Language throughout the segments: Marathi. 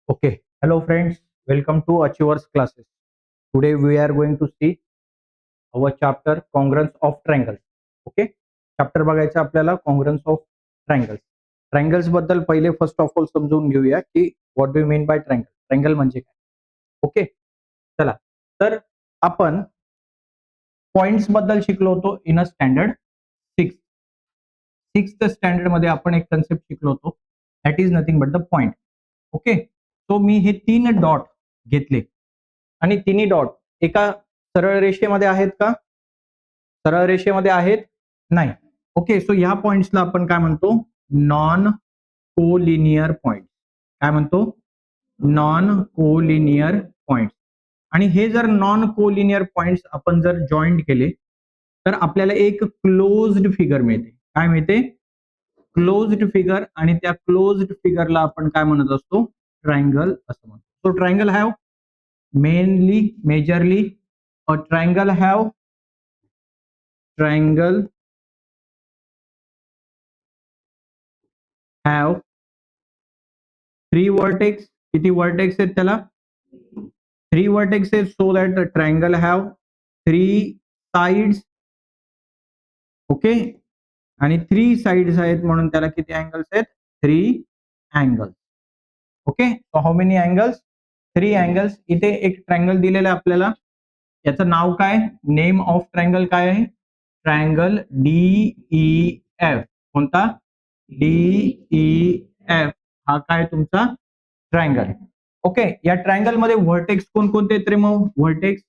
Okay, hello friends, welcome to Achievers classes. Today we are going to see our chapter congruence of triangles. Okay, chapter बघायचं आपल्याला congruence of triangles. Triangles बद्दल पहिले फर्स्ट ऑफ ऑल समजून घेऊया की what do you mean by triangle. Triangle म्हणजे काय? ओके, चला तर आपण पॉइंट्स बद्दल शिकलो होतो in a standard sixth standard मध्ये आपण एक कन्सेप्ट शिकलो होतो, that is nothing but the point. Okay, so मी हे 3 डॉट घेतले आणि तिन्ही डॉट एका सरळ रेषेमध्ये आहेत का? सरळ रेषेमध्ये आहेत नाही. ओके, सो ह्या पॉइंट्सला आपण काय म्हणतो? Non collinear point. काय म्हणतो? Non collinear point. आणि हे जर नॉन कोलिनियर पॉइंट्स आपण जर जॉईंट केले तर आपल्याला एक क्लोज्ड फिगर मिळते. काय मिळते? Closed figure. आणि त्या क्लोज्ड फिगरला आपण काय म्हणत असतो? ट्रायंगल असं म्हणतो. So triangle have majorly a triangle have three vertex. किती वर्टेक्स आहेत त्याला? 3 vertexes, so that the triangle have 3 sides. Okay, आणि 3 sides आहेत म्हणून त्याला किती अँगल्स आहेत? 3 angles. Okay, so how many angles? 3 angles. इथे एक ट्रायंगल दिलेलं आहे आपल्याला. याचं नाव काय? नेम ऑफ ट्रायंगल काय आहे? Triangle DEF. कोणता? DEF हा काय तुमचा ट्रायंगल. ओके, या ट्रायंगल मध्ये व्हर्टेक्स कोणकोणते आहेत रे मग? व्हर्टेक्स,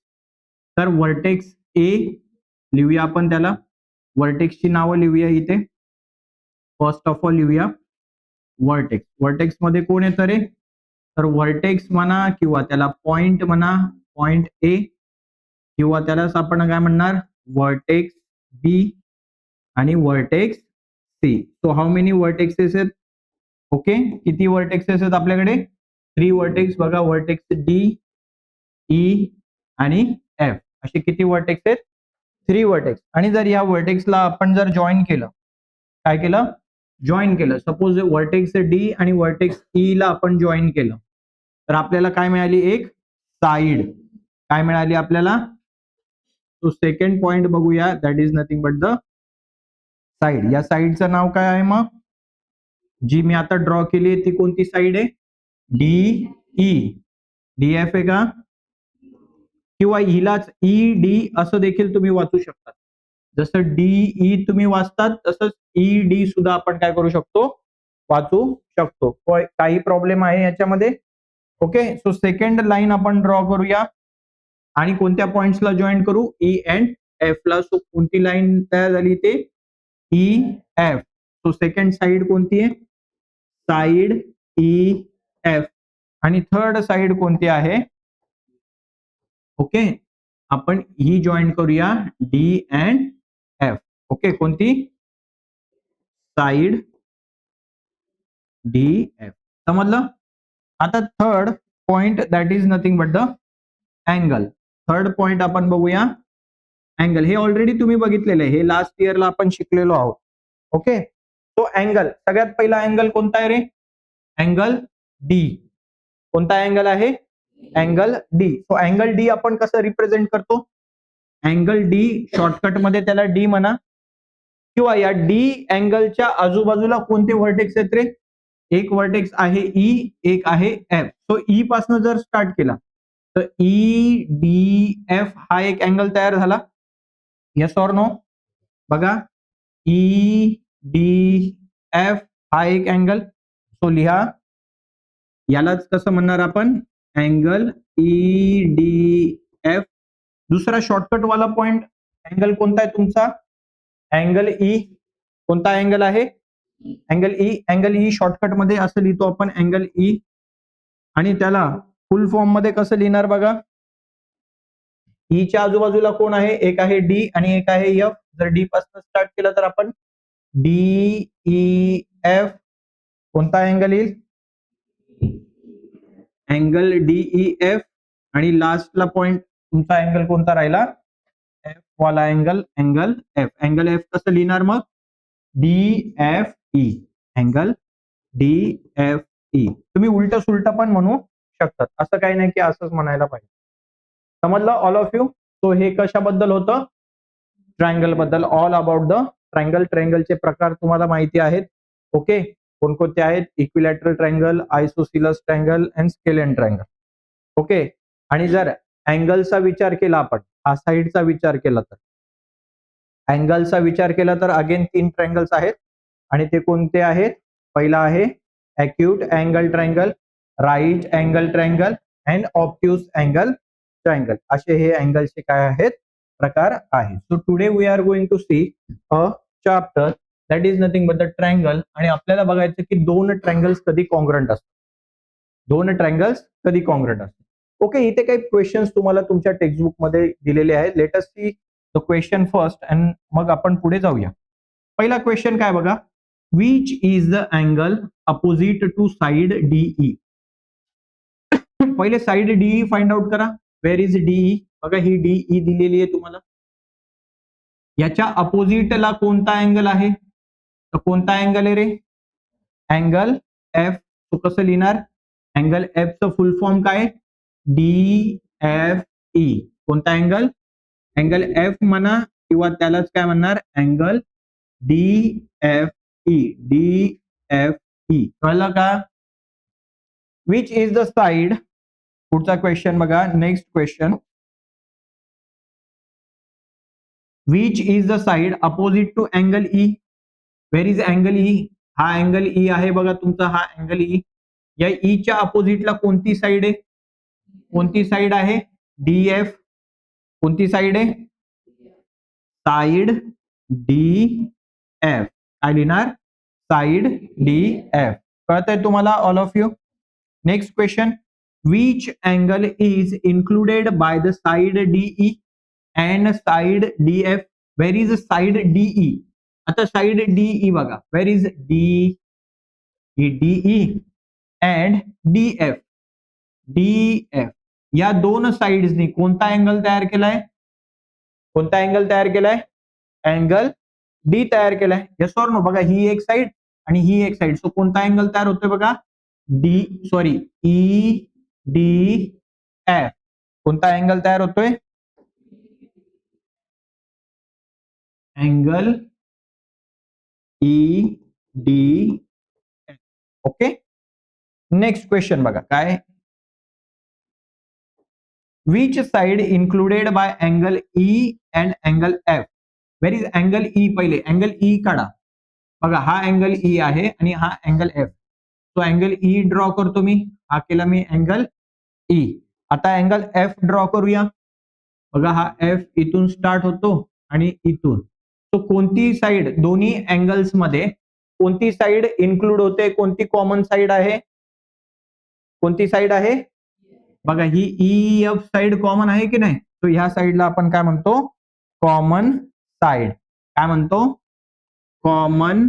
तर व्हर्टेक्स ए लिहूया आपण त्याला. व्हर्टेक्सची नावं लिहूया इथे. फर्स्ट ऑफ ऑल लिहूया व्हर्टेक्स. व्हर्टेक्स मध्ये कोण येतं रे? तर व्हर्टेक्स म्हणा किंवा त्याला पॉइंट म्हणा, पॉइंट ए, किंवा त्यालाच आपण काय म्हणणार? व्हर्टेक्स बी आणि vertex C. So how many vertexes आहेत? ओके, किती व्हर्टेक्सेस आहेत आपल्याकडे? 3 व्हर्टेक्स. बघा, व्हर्टेक्स डी, ई आणि एफ असे किती व्हर्टेक्स आहेत? 3 व्हर्टेक्स. आणि जर या व्हर्टेक्सला आपण जर जॉईन केलं, काय केलं? जॉईन केलं. सपोज व्हर्टेक्स डी आणि व्हर्टेक्स ई ला आपण जॉईन केलं तर आपल्याला काय मिळाली? एक साइड. काय मिळाली आपल्याला? तो सेकंड पॉइंट बघूया, that is nothing but the side. या साइडचं नाव काय आहे मग? जी मी आता ड्रॉ केली आहे ती कोणती साइड आहे? DE. DF आहे का? किंवा हिलाच ED असं देखील तुम्ही वाचू शकता. जसं DE तुम्ही वाचतात तसंच ED सुद्धा आपण काय करू शकतो? वाचू शकतो. काही प्रॉब्लेम आहे याच्यामध्ये? ओके, सो सेकंड लाईन आपण ड्रॉ करूया आणि कोणत्या पॉइंट्सला जॉईन करू? E अँड F ला. सो कोणती लाईन तयार झाली ते? EF. सो सेकंड साइड कोणती आहे? Side EF. आणि थर्ड साइड कोणती आहे? ओके, आपण ही जॉईन करूया D अँड F. ओके, कोणती? Side DF. समजलं? आता third point, that is nothing but the angle. Third point आपण बघूया अँगल. हे ऑलरेडी तुम्ही बघितलेलं आहे, हे लास्ट इयरला आपण शिकलेलो आहोत. ओके, तो अँगल, सगळ्यात पहिला अँगल कोणता आहे रे? Angle D. कोणता अँगल आहे? Angle D. So angle D आपण कसं रिप्रेझेंट करतो? अँगल डी शॉर्टकट मध्ये त्याला डी म्हणा. किंवा या डी अँगलच्या आजूबाजूला कोणते व्हर्टेक्स आहेत रे? एक व्हर्टेक्स आहे ई, एक आहे एफ. सो ई पासून जर स्टार्ट केला तर EDF हा एक अँगल तयार झाला. Yes or no? बघा, EDF हा एक अँगल. सो लिहा, यालाच कसं म्हणणार आपण? Angle EDF. दुसरा शॉर्टकट वाला पॉइंट अँगल कोणता आहे तुमचा? Angle E. कोणता अँगल आहे? Angle E. Angle E shortcut मध्ये असं लिहितो आपण, अँगल ई. आणि त्याला फुल फॉर्म मध्ये कसं लिहिणार बघा? ईच्या आजूबाजूला कोण आहे? एक आहे डी आणि एक आहे एफ. जर डी पासून स्टार्ट केलं तर आपण DEF. कोणता अँगल येईल? Angle DEF. आणि लास्टला पॉइंट तुमचा अँगल कोणता राहिला? एफ वाला angle, angle F. Angle F कसं लिहिणार मग? DFE. Angle DFE. ई. तुम्ही उलट सुलट पण म्हणू शकतात, असं काही नाही की असंच म्हणायला पाहिजे. समजलं ऑल ऑफ यू? सो हे कशाबद्दल होतं? ट्रायंगल बद्दल, ऑल अबाउट द ट्रायंगल. ट्रायंगलचे प्रकार तुम्हाला माहिती आहेत. ओके, कोणकोणते आहेत? Equilateral triangle, isosceles triangle and scalene triangle. Okay, आणि जर अँगलचा विचार केला आपण, हा साईडचा विचार केला तर अँगलचा विचार केला तर अगेन 3 ट्रायंगल्स आहेत आणि ते कोणते आहेत? पहिला आहे acute angle triangle, right angle triangle and obtuse angle triangle. असे हे अँगलचे काय आहेत? प्रकार आहेत. So today we are going to see a chapter that is nothing but the triangle. आणि आपल्याला बघायचं की दोन ट्रायंगल्स कधी कॉन्ग्रंट असतात. दोन ट्रायंगल्स कधी कॉन्ग्रंट असतात. ओके, इथे काही क्वेश्चन्स तुम्हाला तुमच्या टेक्स्टबुक मध्ये दिलेले आहेत. Let us see the question first and मग आपण पुढे जाऊया. पहिला क्वेश्चन काय बघा, which is the angle opposite to side DE. पहिले साइड डीई फाइंड आउट करा. Where is DE? बघा ही डीई दिलेली आहे तुम्हाला. याच्या अपोजिटला कोणता अँगल आहे? तर कोणता अँगल आहे रे? Angle F. तो कसं लिहिणार? अँगल एफ चं फुल फॉर्म काय? D F E. कोणता अँगल? अँगल एफ म्हणा किंवा त्यालाच काय म्हणणार? Angle D F E. D F E. कळलं का? Which is the side. पुढचा क्वेश्चन बघा, next question. Which is the side opposite to angle E. Where is angle E? हा अँगल ई आहे बघा तुमचा, हा अँगल ई. या ई च्या अपोजिटला कोणती साइड आहे? कोणती साइड आहे? D F. कोणती साइड आहे? Side D F. काय लिहिणार? Side D F. कळतंय तुम्हाला all of you? Next question, which angle is included by the side DE and side D F. Where is side DE? आता साइड डीई बघा, where is D DE and D F. D F या दोन साइड्सनी कोणता अँगल तयार केलाय? कोणता अँगल तयार केलाय? अँगल डी तयार केलाय. Yes or no? बघा ही एक साइड आणि ही एक साइड. सो कोणता अँगल तयार होतोय बघा? D sorry E D F. कोणता अँगल तयार होतोय? Angle E D F. Okay, next question बघा काय. Which side included by angle E and angle F. Where is angle E? पहिले अँगल ई काढा. बघा हा अँगल ई आहे आणि हा अँगल एफ. तो अँगल ई ड्रॉ करतो मी. हा केला मी अँगल ई. आता अँगल एफ ड्रॉ करूया. बघा हा एफ इथून स्टार्ट होतो आणि इथून. तो कोणती साइड दोन्ही अँगल्स मध्ये कोणती साइड इन्क्लूड होते? कोणती कॉमन साइड आहे? कोणती साइड आहे? बघा ही ई एफ साइड कॉमन आहे की नाही? तो ह्या साइडला आपण काय म्हणतो? Common side. काय म्हणतो? Common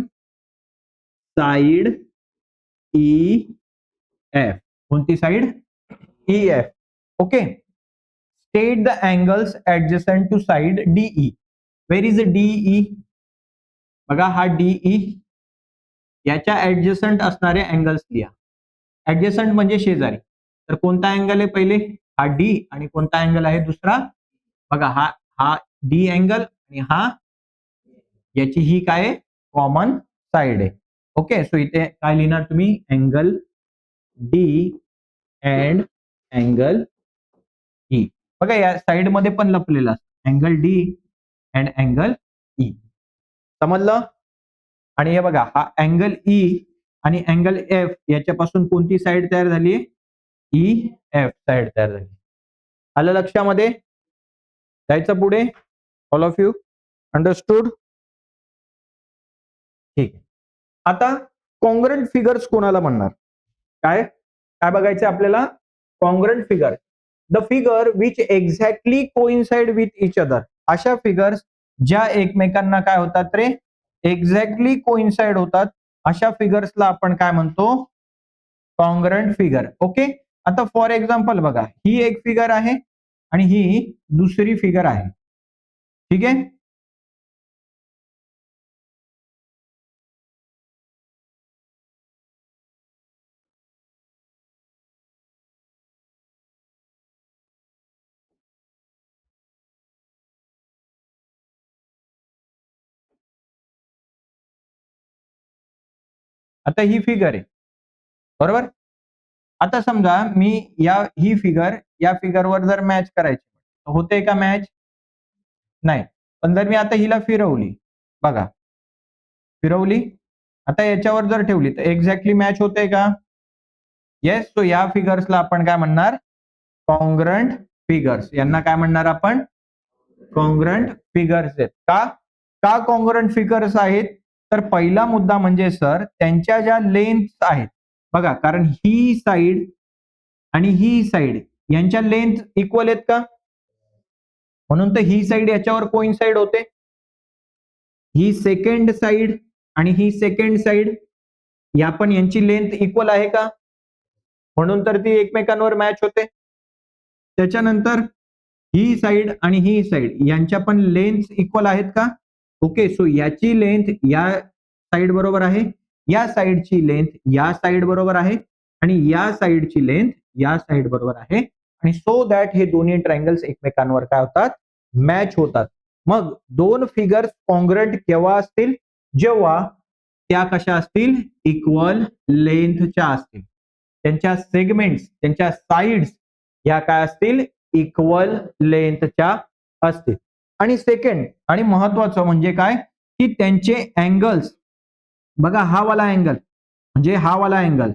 side E F. कोणती side? E F. Okay, state the angles adjacent to side DE. Where is DE? बघा हा डीई. याच्या ऍडजस्टंट असणारे अँगल्स लिहा. ऍडजस्टंट म्हणजे शेजारी. तर कोणता अँगल आहे पहिले? हा डी. आणि कोणता अँगल आहे दुसरा? बघा हा हा डी अँगल आणि हा याची ही काय कॉमन साइड आहे. ओके, सो इथे काय लिहिणार तुम्ही? Angle D and angle E. बघा या साइड मध्ये पण लपलेला angle D and angle E. समजलं? आणि हे बघा हा अँगल ई आणि अँगल एफ याच्यापासून कोणती साइड तयार झाली? ई एफ साइड तयार झाली. आलं लक्षामध्ये? जायचं पुढे. All of you understood? ठीक आहे. आता कॉन्ग्रंट फिगर्स कोणाला म्हणणार? काय काय बघायचं आपल्याला? Congruent figure. The figure which exactly coincide with each other. अशा फिगर्स ज्या एकमेकांना काय होतात रे? एक्झॅक्टली कोइन्साइड होतात. अशा फिगर्सला आपण काय म्हणतो? Congruent figure. ओके, आता फॉर एक्झाम्पल बघा ही एक फिगर आहे आणि ही दुसरी फिगर आहे. ठीक आहे, आता ही फिगर आहे, बरोबर. आता समजा मी ही फिगर या फिगरवर जर मॅच करायची, होते का मॅच? नाही. पण जर मी आता हिला फिरवली, बघा, फिरवली, आता याच्यावर जर ठेवली तर एक्झॅक्टली मॅच होते का? येस. सो या फिगर्सला आपण काय म्हणणार? Congruent figures. यांना काय म्हणणार आपण? कॉन्ग्रंट फिगर्स आहेत. का का कॉन्ग्रंट फिगर्स आहेत? तर पहिला मुद्दा म्हणजे सर त्यांच्या ज्या लेंथ आहेत, बघा, कारण ही साइड आणि ही साइड यांच्या लेंथ इक्वल आहेत का? म्हणून तर ही साइड याच्यावर कोइन्साइड होते. ही सेकंड साइड आणि ही सेकंड साइड या पण यांची लेंथ इक्वल आहे का? म्हणून तर ती एकमेकांवर मॅच होते. त्याच्यानंतर ही साइड आणि ही साइड यांच्या पण लेंथ इक्वल आहेत का? ओके. सो याची लेंथ या साइड बरोबर आहे, या साइडची लेंथ या साइड बरोबर आहे आणि या साइडची लेंथ या साइड बरोबर आहे आणि सो दॅट हे दोन्ही ट्रायंगल्स एकमेकांवर काय होतात? मॅच होतात. मग दोन फिगर्स कॉन्ग्रंट केव्हा असतील? जेव्हा त्या कशा असतील? इक्वल लेंथच्या असतील. त्यांच्या सेगमेंट्स, त्यांच्या साइड्स या काय असतील? इक्वल लेंथच्या असतील. आणि सेकंड आणि महत्वाचं म्हणजे काय? की त्यांचे अँगल्स, बघा, हा वाला अँगल म्हणजे हा वाला अँगल,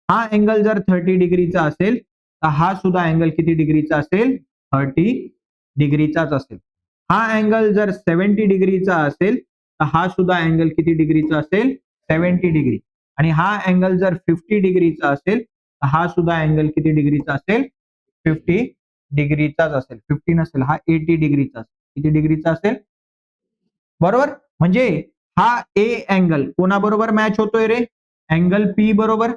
हा अँगल जर 30 डिग्रीचा असेल तर हा सुद्धा अँगल किती डिग्रीचा असेल? 30 डिग्रीचाच असेल. हा अँगल जर 70 डिग्रीचा असेल तर हा सुद्धा अँगल किती डिग्रीचा असेल? 70 डिग्री. आणि हा अँगल जर 50 डिग्रीचा असेल तर हा सुद्धा अँगल किती डिग्रीचा असेल? 50 डिग्रीचाच असेल. 50 नसेल, हा 80 डिग्रीचा असेल. किती डिग्रीचा असेल? बरोबर. म्हणजे हा ए अँगल कोणाबरोबर मॅच होतोय रे? अँगल पी बरोबर.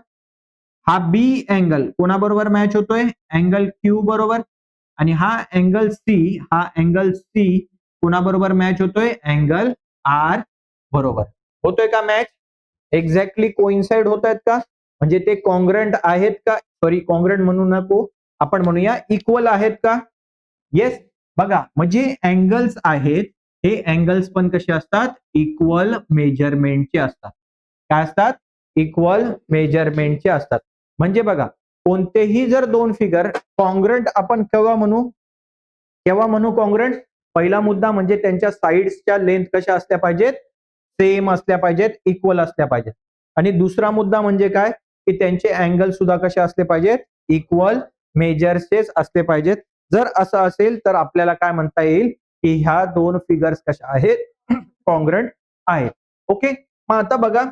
हा बी अँगल कोणाबरोबर मॅच होतोय? अँगल क्यू बरोबर. आणि हा अँगल सी कोणाबरोबर मॅच होतोय? अँगल आर बरोबर. होतोय का मॅच? एक्झॅक्टली कोइन्साइड होत आहेत का? म्हणजे ते कॉन्ग्रंट आहेत का? सॉरी, कॉन्ग्रंट म्हणू नको, आपण म्हणूया इक्वल आहेत का? येस. बघा, म्हणजे अँगल्स आहेत, हे अँगल्स पण कसे असतात? इक्वल मेजरमेंटचे असतात. काय असतात? इक्वल मेजरमेंटचे असतात. म्हणजे बघा, कोणतेही जर दोन फिगर कॉन्ग्रंट आपण केव्हा म्हणू कॉन्ग्रंट? पहिला मुद्दा म्हणजे त्यांच्या साइड्सच्या लेंथ कशा असल्या पाहिजेत? सेम असल्या पाहिजेत, इक्वल असल्या पाहिजेत. आणि दुसरा मुद्दा म्हणजे काय? की त्यांचे अँगल सुद्धा कसे असले पाहिजेत? इक्वल मेजरचेच असले पाहिजेत. जर असं असेल तर आपल्याला काय म्हणता येईल? की ह्या दोन फिगर्स कशा आहेत? कॉन्ग्रंट आहेत. ओके. मग आता बघा,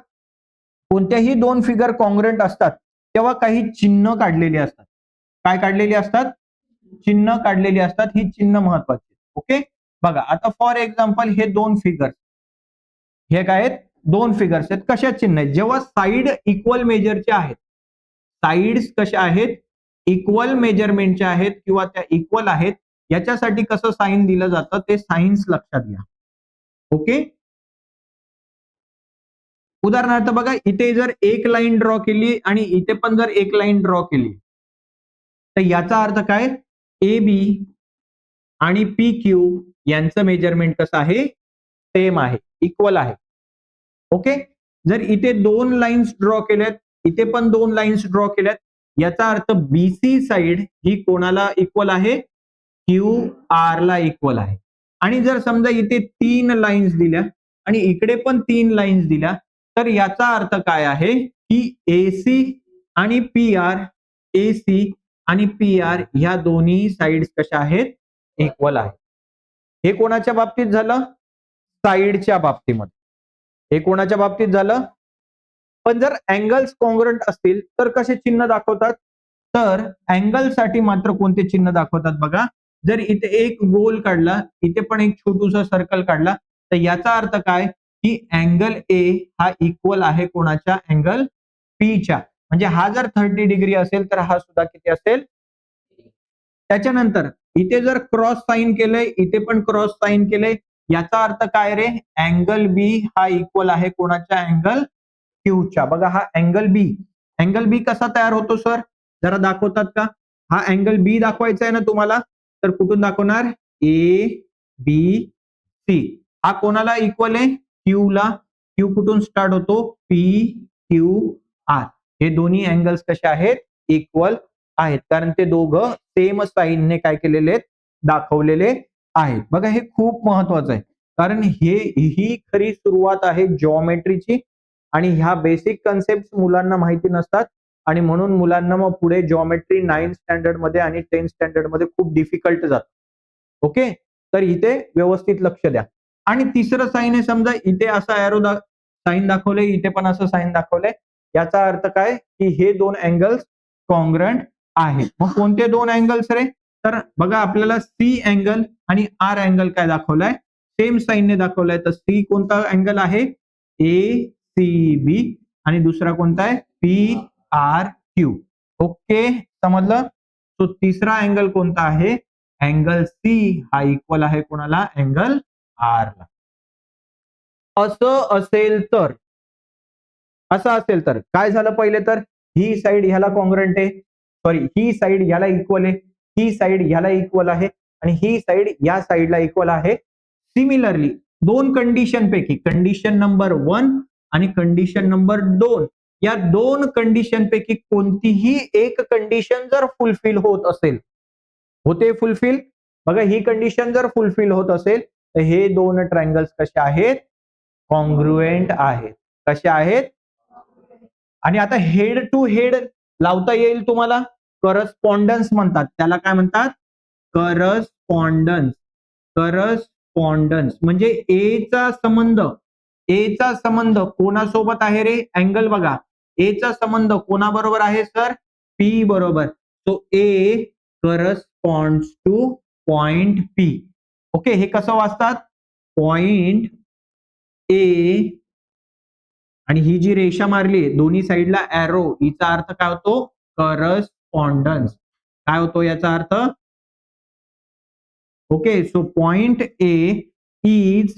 कोणत्याही दोन फिगर कॉन्ग्रंट असतात तेव्हा काही चिन्ह काढलेली असतात. काय काढलेली असतात? चिन्ह काढलेली असतात. ही चिन्ह महत्वाची. ओके. बघा, आता फॉर एक्झाम्पल हे दोन फिगर्स, हे काय आहेत? दोन फिगर्स आहेत. कशा चिन्ह आहेत? जेव्हा साइड इक्वल मेजरचे आहेत, साइड्स कशा आहेत? इक्वल मेजरमेंटच्या आहेत किंवा त्या इक्वल आहेत, याच्यासाठी कसं साइन दिलं जातं ते साइन्स लक्षात घ्या. ओके. उदाहरणार्थ बघा, इथे जर एक लाईन ड्रॉ केली आणि इथे पण जर एक लाईन ड्रॉ केली तर याचा अर्थ काय? ए बी आणि पी क्यू यांचं मेजरमेंट कसं आहे? सेम आहे, इक्वल आहे. ओके. जर इथे दोन लाईन्स ड्रॉ केल्यात, इथे पण दोन लाईन्स ड्रॉ केल्यात, याचा अर्थ बीसी साइड ही कोणाला इक्वल आहे? क्यू आर ला इक्वल आहे. आणि जर समजा इथे 3 लाईन्स दिल्या आणि इकडे पण 3 लाईन्स दिल्या, तर याचा अर्थ काय आहे? की एसी आणि पी आर, एसी आणि पी आर ह्या दोन्ही साइड्स कशा आहेत? इक्वल आहेत. हे कोणाच्या बाबतीत झालं? साइडच्या बाबतीमध्ये. हे कोणाच्या बाबतीत झालं? पण जर अँगल्स कॉन्ग्रंट असतील तर कसे चिन्ह दाखवतात? तर अँगलसाठी मात्र कोणते चिन्ह दाखवतात बघा. जर इथे एक गोल काढला, इथे पण एक छोटूसा सर्कल काढला, तर याचा अर्थ काय? की अँगल ए हा इक्वल आहे कोणाच्या? अँगल पीच्या. म्हणजे हा जर 30 डिग्री असेल तर हा सुद्धा किती असेल? त्याच्यानंतर इथे जर क्रॉस साइन केलंय, इथे पण क्रॉस साइन केलंय, याचा अर्थ काय रे? अँगल बी हा इक्वल आहे कोणाच्या? अँगल क्यूच्या. बघा, हा अँगल बी. अँगल बी कसा तयार होतो सर? जरा दाखवतात का? हा अँगल बी दाखवायचा आहे ना तुम्हाला, तर कुठून दाखवणार? A B C. हा कोणाला इक्वल आहे? क्यू ला. क्यू कुठून स्टार्ट होतो? पी क्यू आर हे दोन्ही अँगल्स कसे आहेत इक्वल आहेत कारण ते दोघं सेम साईनने काय केलेले आहेत दाखवलेले आहेत. बघा हे खूप महत्वाचं आहे कारण ही खरी सुरुवात आहे जॉमेट्रीची आणि ह्या बेसिक कन्सेप्ट मुलांना माहिती नसतात आणि म्हणून मुलांना मग पुढे जॉमेट्री 9 स्टँडर्ड मध्ये आणि 10 स्टँडर्ड मध्ये खूप डिफिकल्ट जात. ओके तर इथे व्यवस्थित लक्ष द्या. आणि तिसरं साईन आहे समजा इथे असा एरो साईन दाखवले इथे पण असं साईन दाखवलंय याचा अर्थ काय की हे दोन अँगल्स कॉन्ग्रंट आहेत. मग कोणते दोन अँगल्स रे तर बघा आपल्याला सी अँगल आणि आर अँगल काय दाखवलाय सेम साईनने दाखवलाय तर सी कोणता अँगल आहे ए सी बी आणि दुसरा कोणता आहे पी आर क्यू. ओके समजलं. तो तिसरा अँगल कोणता आहे अँगल सी हा इक्वल आहे कोणाला अँगल आर ला. असं असेल तर काय झालं पहिले तर ही साइड ह्याला कॉन्ग्रंट आहे सॉरी ही साइड ह्याला इक्वल आहे ही साइड ह्याला इक्वल आहे आणि ही साइड या साइडला इक्वल आहे. सिमिलरली दोन कंडिशन पैकी कंडिशन नंबर 1 आणि कंडिशन नंबर 2 या दोन कंडिशन पैकी कोणतीही एक कंडिशन जर फुलफिल होत असेल होते फुलफिल बघा ही कंडिशन जर फुलफिल होत असेल तर हे दोन ट्रायंगल्स कसे आहेत कॉन्ग्रुएंट आहेत. कसे आहेत आणि आता हेड टू हेड लावता येईल तुम्हाला करस्पॉन्डन्स म्हणतात त्याला काय म्हणतात करस्पॉन्डन्स. करस्पॉन्डन्स म्हणजे ए चा संबंध कोणासोबत आहे रे अँगल बघा ए चा संबंध कोणाबरोबर आहे सर पी बरोबर. So A corresponds to point P. Okay हे कसं वाचतात पॉइंट ए आणि ही जी रेषा मारली दोन्ही साइडला एरो हिचा अर्थ काय होतो करस्पॉन्डन्स. काय होतो याचा अर्थ okay so point A is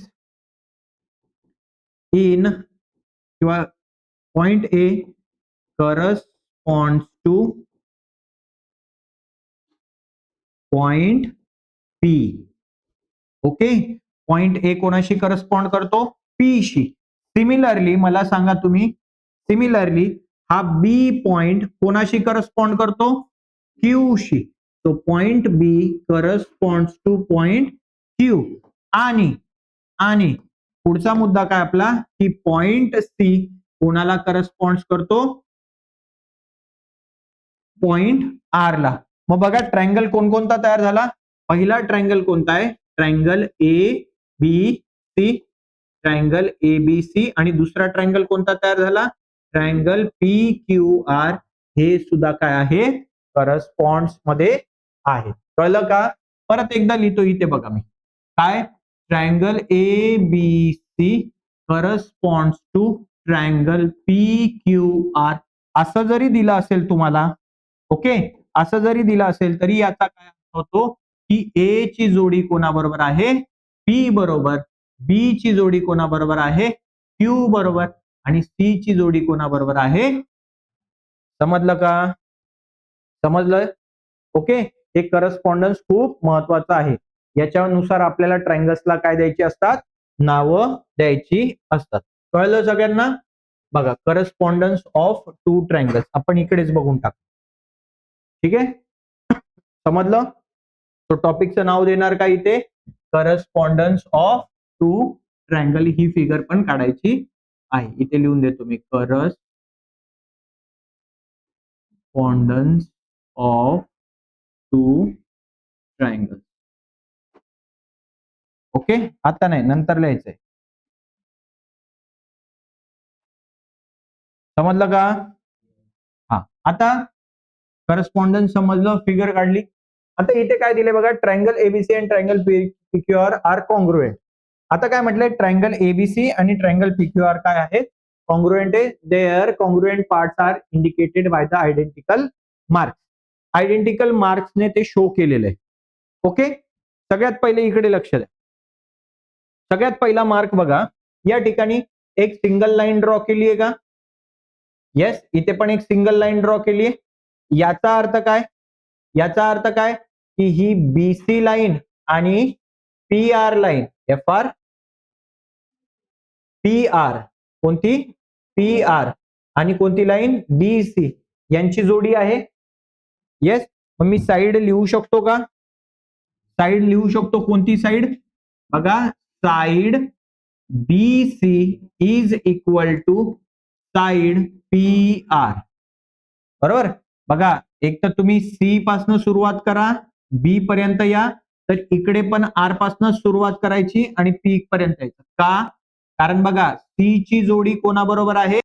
in किंवा point A corresponds to point P. Okay point A कोणाशी करस्पॉन्ड करतो पी शी. सिमिलरली मला सांगा तुम्ही सिमिलरली हा बी पॉइंट कोणाशी करस्पॉन्ड करतो क्यू शी. तो point B corresponds to point Q आणि पुढचा मुद्दा काय आपला की पॉइंट सी कोणाला करस्पॉन्ड्स करतो पॉइंट आर ला. मग बघा ट्रायंगल कोणकोणता तयार झाला पहिला ट्रायंगल कोणता आहे triangle A B C triangle A B C आणि दुसरा ट्रायंगल कोणता तयार झाला ट्रायंगल पी क्यू आर हे सुद्धा काय आहे करस्पॉन्ड्स मध्ये आहे. कळलं का परत एकदा लिहितो इथे बघा मी काय triangle A B C corresponds to triangle P Q R असं जरी दिलं असेल तुम्हाला ओके असं जरी दिलं असेल तरी याचा काय अर्थ होतो की ए ची जोडी कोणाबरोबर आहे पी बरोबर बी ची जोडी कोणाबरोबर आहे क्यू बरोबर आणि सी ची जोडी कोणाबरोबर आहे समजलं का समजलं. ओके हे करस्पॉन्डन्स खूप महत्वाचं आहे याच्यानुसार आपल्याला ट्रायंगल्सला काय द्यायची असतात नावं द्यायची असतात. कळलं सगळ्यांना. बघा करस्पॉन्डन्स ऑफ टू ट्रायंगल्स आपण इकडेच बघून टाकू. ठीक आहे समजलं. तो टॉपिकचं नाव देणार का इथे करस्पॉन्डन्स ऑफ टू ट्रायंगल ही फिगर पण काढायची आहे इथे लिहून देतो मी correspondence of two triangle. Okay आता नाही नंतर लिहायचंय समजलं का. हा आता करस्पॉन्डन्स समजलं फिगर काढली. आता इथे काय दिले बघा ट्रायंगल एबीसी आणि ट्रायंगल पीक्यूआर आर कॉन्ग्रुएंट. आता काय म्हटलंय ट्रायंगल एबीसी आणि ट्रायंगल पीक्यूआर काय आहेत कॉन्ग्रुएंट आहे. Their congruent parts are indicated by the identical marks. Identical मार्क्सने ते शो केलेलं आहे. ओके सगळ्यात पहिले इकडे लक्ष द्या. सगळ्यात पहिला मार्क बघा या ठिकाणी एक सिंगल लाईन ड्रॉ केली आहे का येस इथे पण एक सिंगल लाईन ड्रॉ केली आहे. याचा अर्थ काय याचा अर्थ काय की ही बीसी लाईन आणि P R line F R P R कोणती पी आर आणि कोणती लाईन BC यांची जोडी आहे. येस, मग मी साइड लिहू शकतो का? साइड लिहू शकतो. कोणती साइड? बघा, side BC is equal to side PR. बरोबर. बघा, एक तर तुम्ही C पासून सुरुवात करा, B पर्यंत या, तर इकडे पण R पासून सुरुवात करायची आणि P पर्यंत यायचं. का? कारण बघा, C ची जोडी कोणाबरोबर आहे?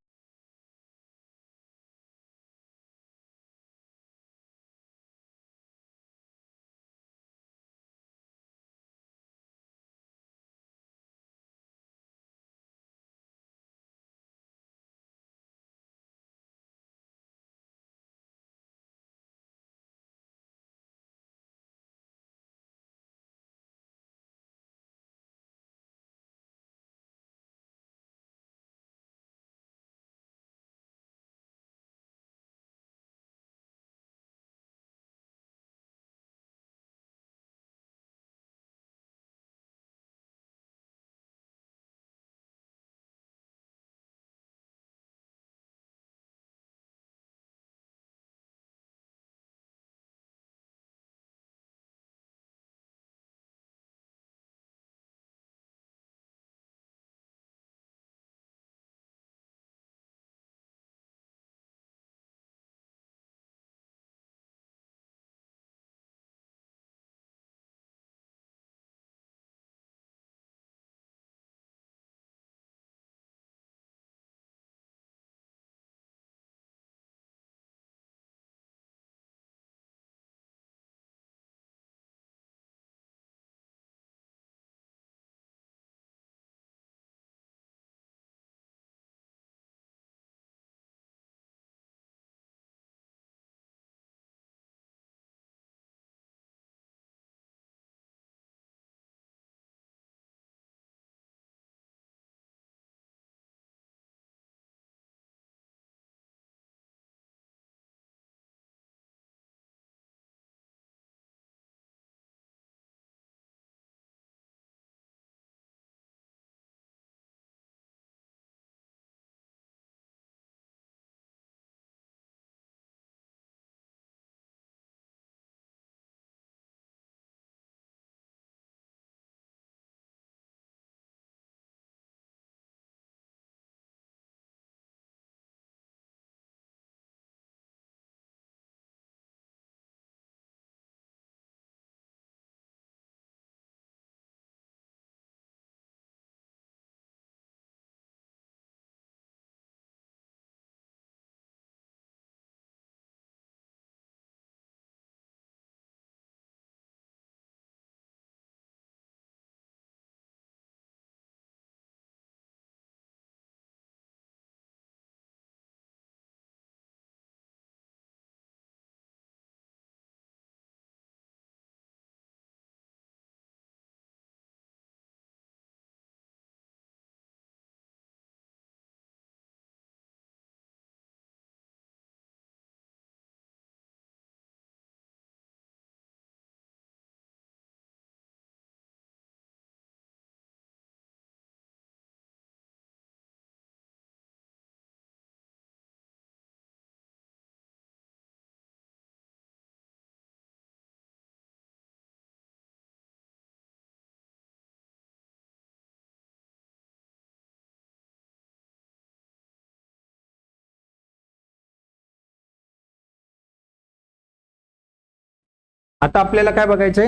आता आपल्याला काय बघायचंय?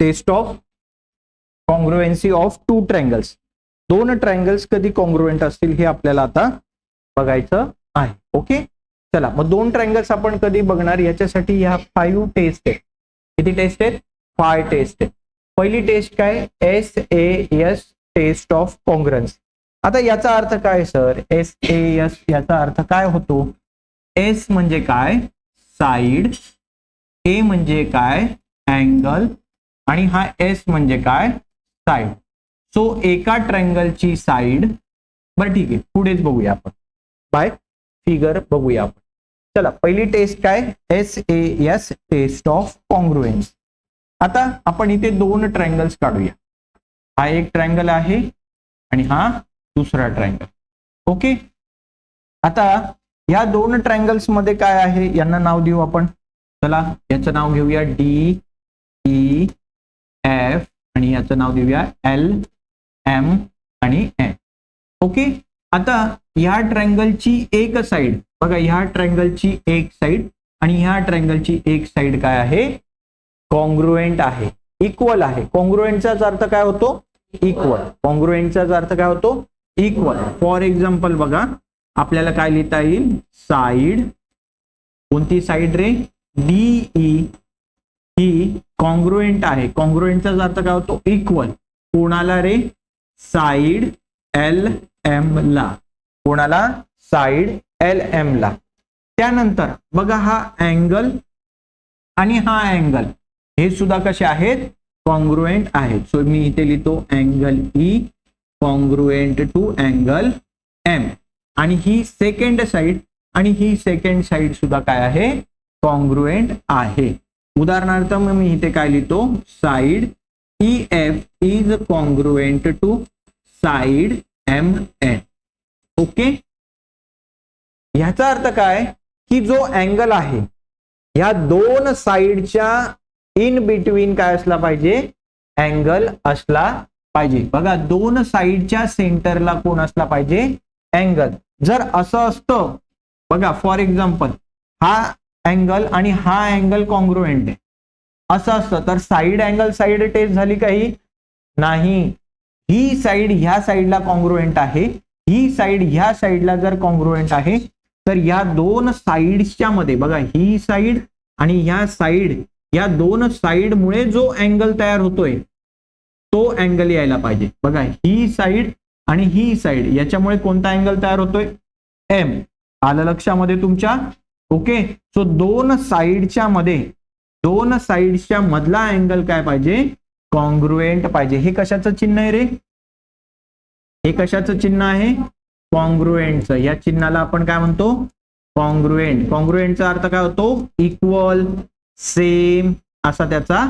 Test of congruency of two triangles. दोन ट्रायंगल्स कधी कॉन्ग्रुएंट असतील हे आपल्याला आता बघायचं आहे. ओके, चला मग दोन ट्रायंगल्स आपण कधी बघणार? याच्यासाठी ह्या 5 टेस्ट आहेत. किती टेस्ट आहेत? 5 टेस्ट आहेत. पहिली टेस्ट काय? SAS test of congruency. आता याचा अर्थ काय सर? SAS याचा अर्थ काय होतो? S म्हणजे काय? साइड. A म्हणजे काय? अँगल. आणि हा S म्हणजे काय? साइड. सो एका ट्रायंगलची साइड. बरं ठीक आहे, पुढेच बघूया आपण, बाय फिगर बघूया आपण. चला, पहिली टेस्ट काय? SAS test of congruency. आता आपण इथे दोन ट्रायंगल्स काढूया. हा एक ट्रायंगल आहे आणि हा दुसरा ट्रायंगल. ओके, आता या दोन ट्रायंगल्स मध्ये काय आहे यांना नाव देऊ आपण. चला याचं नाव घेऊया डी ई एफ आणि याचं नाव देऊया एल एम आणि एन. ओके. आता ह्या ट्रायंगलची एक साइड बघा, ह्या ट्रायंगलची एक साइड आणि ह्या ट्रायंगलची एक साइड काय आहे, कॉन्ग्रुएंट आहे, इक्वल आहे. कॉन्ग्रुएंटचा अर्थ काय होतो, इक्वल. कॉन्ग्रुएंटचा अर्थ काय होतो, इक्वल. फॉर एक्झाम्पल बघा, आपल्याला काय लिहिता येईल, साइड, कोणती साइड रे, डीई ही कॉन्ग्रुएंट आहे. कॉन्ग्रुएंटचा अर्थ काय होतो, इक्वल. कोणाला रे, साइड एल एम ला. कोणाला, साइड एल एम ला. त्यानंतर बघा हा अँगल आणि हा अँगल हे सुद्धा कसे आहेत, कॉन्ग्रुएंट आहेत. सो मी इथे लिहितो angle E congruent to angle M. आणि ही सेकंड साइड आणि ही सेकंड साइड सुद्धा काय आहे, कॉन्ग्रुएंट आहे. उदाहरणार्थ मी इथे काय लिहितो, side E F is congruent to side M N. Okay. ह्याचा अर्थ काय की जो अँगल आहे या दोन साइडच्या इन बिटवीन काय असला पाहिजे, अँगल असला पाहिजे. बघा दोन साइडच्या सेंटरला कोण असला पाहिजे, अँगल. जर असं असतं बघा, फॉर एक्झाम्पल हा अँगल आणि हा अँगल कॉन्ग्रुएंट आहे असं असतं तर साइड अँगल साइड टेस्ट झाली काही नाही. ही साइड ह्या साइडला कॉन्ग्रुएंट आहे, ही साइड ह्या साइडला जर कॉन्ग्रुएंट आहे तर या दोन साइड्सच्या मध्ये बघा, ही साइड आणि ह्या साइड, या दोन साइड मुळे जो अँगल तयार होतोय तो अँगल यायला पाहिजे. बघा ही साइड आणि ही साइड याच्यामुळे कोणता अँगल तयार होतोय, एम. आलं लक्षामध्ये तुमच्या. ओके. सो दोन साइडच्या मध्ये, दोन साइडच्या मधला अँगल काय पाहिजे, कॉन्ग्रुएंट पाहिजे. हे कशाचं चिन्ह आहे रे, हे कशाचं चिन्ह आहे, कॉन्ग्रुएंटचं. या चिन्हाला आपण काय म्हणतो, कॉन्ग्रुएंट. कॉन्ग्रुएंटचा अर्थ काय होतो, इक्वल, सेम असा त्याचा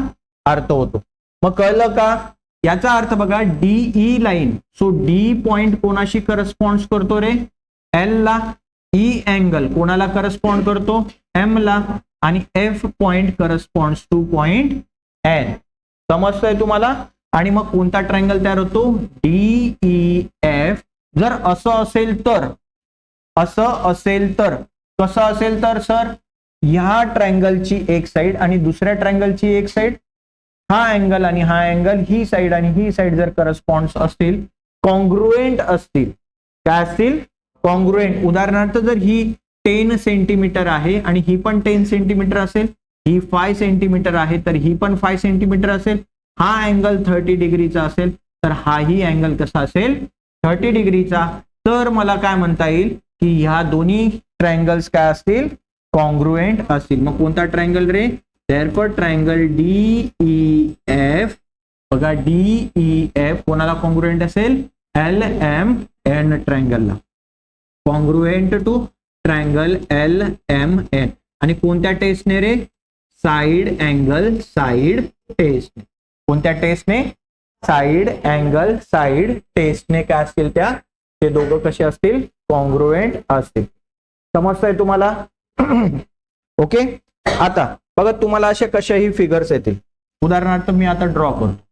अर्थ होतो. मग कळलं का. याचा अर्थ बघा, DE line, so D point कोणाशी करस्पॉन्ड करतो रे, एल ला. ई अँगल कोणाला करस्पॉन्ड करतो, एम ला. आणि F point correspond to point N. समजतंय तुम्हाला. आणि मग कोणता ट्रायंगल तयार होतो, डीई एफ. जर असं असेल तर, असं असेल तर कसं असेल तर सर, ह्या ट्रायंगलची एक साइड आणि दुसऱ्या ट्रायंगलची एक साइड, हा अँगल आणि हा अँगल, ही साइड आणि ही साइड जर करस्पॉन्ड असतील, कॉन्ग्रुएंट असतील, काय असतील, कॉन्ग्रुएंट. उदाहरणार्थ जर ही 10 सेंटीमीटर आहे आणि ही पण 10 सेंटीमीटर असेल, ही 5 सेंटीमीटर आहे तर ही पण 5 सेंटीमीटर असेल, हा अँगल 30 डिग्रीचा असेल तर हाही अँगल कसा असेल, 30 डिग्रीचा. तर मला काय म्हणता येईल की ह्या दोन्ही ट्रायंगल्स काय असतील, कॉन्ग्रुएंट असतील. मग कोणता ट्रायंगल रे, देअरफॉर ट्रायंगल डीई एफ. बघा डीई एफ कोणाला कॉन्ग्रुएंट असेल, एल एम एन ट्रायंगलला, congruent to triangle L M N. आणि कोणत्या टेस्टने रे, साइड अँगल साइड टेस्टने. कोणत्या टेस्टने, साइड अँगल साइड टेस्टने काय असतील त्या, ते दोघं कसे असतील, कॉन्ग्रुएंट असतील. समजतंय तुम्हाला. ओके. आता बघा तुम्हाला असे कशाही फिगर्स येतील. उदाहरणार्थ मी आता ड्रॉ करतो.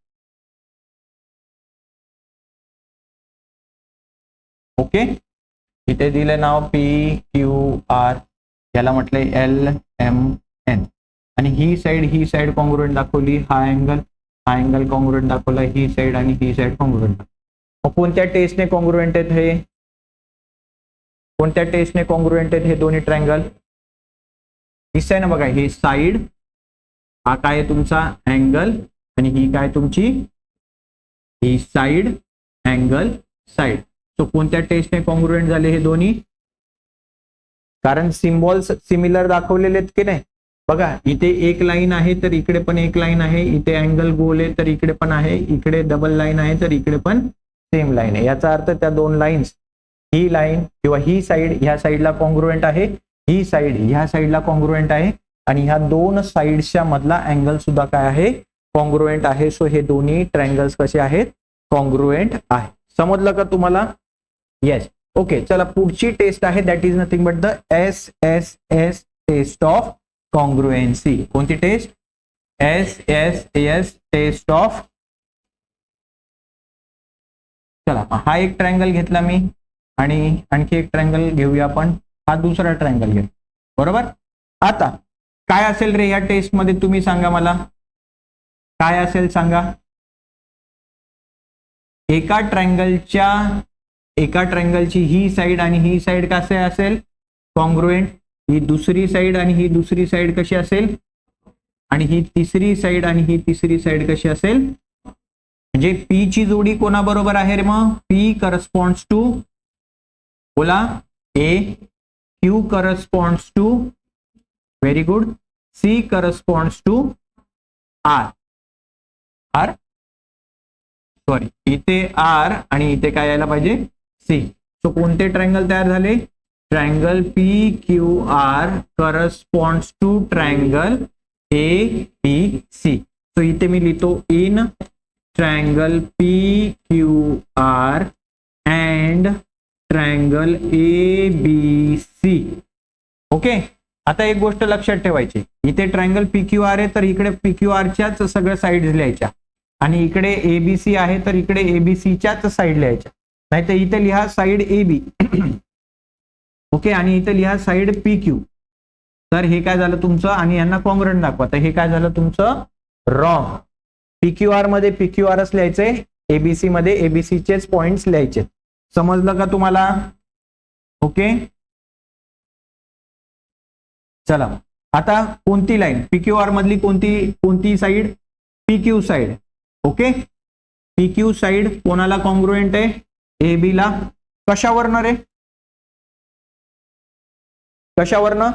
ओके. इथे दिले नाव पी क्यू आर, याला म्हटले एल एम एन. आणि ही साइड कॉन्ग्रुएंट दाखवली, हा अँगल कॉन्ग्रुएंट दाखवला, ही साइड आणि ही साइड कॉन्ग्रुएंट. मग कोणत्या टेस्टने कॉन्ग्रुएंट आहेत हे, कोणत्या टेस्टने कॉन्ग्रुएंट आहेत हे दोन्ही ट्रायंगल, दिसतंय ना बघा. ही साइड, हा काय तुमचा अँगल आणि ही काय तुमची, ही साइड अँगल साइड. सो कोणत्या टेस्टने कॉन्ग्रुएंट झाले हे दोन्ही, कारण सिम्बॉल्स सिमिलर दाखवलेले आहेत की नाही. बघा इथे एक लाईन आहे तर इकडे पण एक लाईन आहे, इथे अँगल गोल आहे तर इकडे पण आहे, इकडे डबल लाईन आहे तर इकडे पण सेम लाईन आहे. याचा अर्थ त्या दोन लाईन्स, ही लाईन किंवा ही साइड ह्या साइडला कॉन्ग्रुएंट आहे, ही साइड ह्या साइडला कॉन्ग्रुएंट आहे आणि ह्या दोन साइड्सच्या मधला अँगल सुद्धा काय आहे, कॉन्ग्रुएंट आहे. सो हे दोन्ही ट्रायंगल्स कसे आहेत, कॉन्ग्रुएंट आहे. समजलं का तुम्हाला. येस. ओके, चला पुढची टेस्ट आहे that is nothing but the SSS test of congruency. कोणती टेस्ट? SSS test of. चला हा एक ट्रायंगल घेतला मी आणि आणखी एक ट्रायंगल घेऊया आपण. हा दुसरा ट्रायंगल घ्या. बरोबर. आता काय असेल रे या टेस्ट मध्ये तुम्ही सांगा मला, काय असेल सांगा. एका ट्रायंगलची ही साइड आणि ही साइड कसे असेल? कॉन्ग्रुएंट. ही दुसरी साइड आणि ही दुसरी साइड कशी असेल? आणि ही तिसरी साइड आणि ही तिसरी साइड कशी असेल? म्हणजे पी ची जोडी कोणाबरोबर आहे रे मग? पी करस्पॉन्ड्स टू, बोला, A. Q corresponds to, very good, C corresponds to R. R sorry, इथे आर आणि इथे काय यायला पाहिजे? सी. सो कोणते ट्रायंगल तयार झाले? Triangle P Q R corresponds to triangle A B C. So इथे मी लिहितो in triangle P Q R and triangle A B C. Okay. आता एक गोष्ट लक्षात ठेवायची, इथे ट्रायंगल पी क्यू आर आहे तर इकडे पी क्यू आरच्याच सगळ्या साईड लिहायच्या आणि इकडे एबीसी आहे तर इकडे एबीसीच्याच साईड लिहायच्या. नाही तर इथे लिहा साईड ए बी. ओके. आणि इथे लिहा साईड पी क्यू. तर हे काय झालं तुमचं, आणि यांना कॉन्ग्रुएंट दाखवा, तर हे काय झालं तुमचं? रॉंग. पी क्यू आर मध्ये पी क्यू आरच लिहायचे, एबीसी मध्ये एबीसीचेच पॉइंट्स लिहायचे. समजलं का तुम्हाला? ओके. चला आता कोणती लाईन पी क्यू आर मधली, कोणती side? P Q side. Okay. P Q side कोणाला कॉन्ग्रुएंट आहे? ए बी ला. कशावरनं रे? कशावरनं?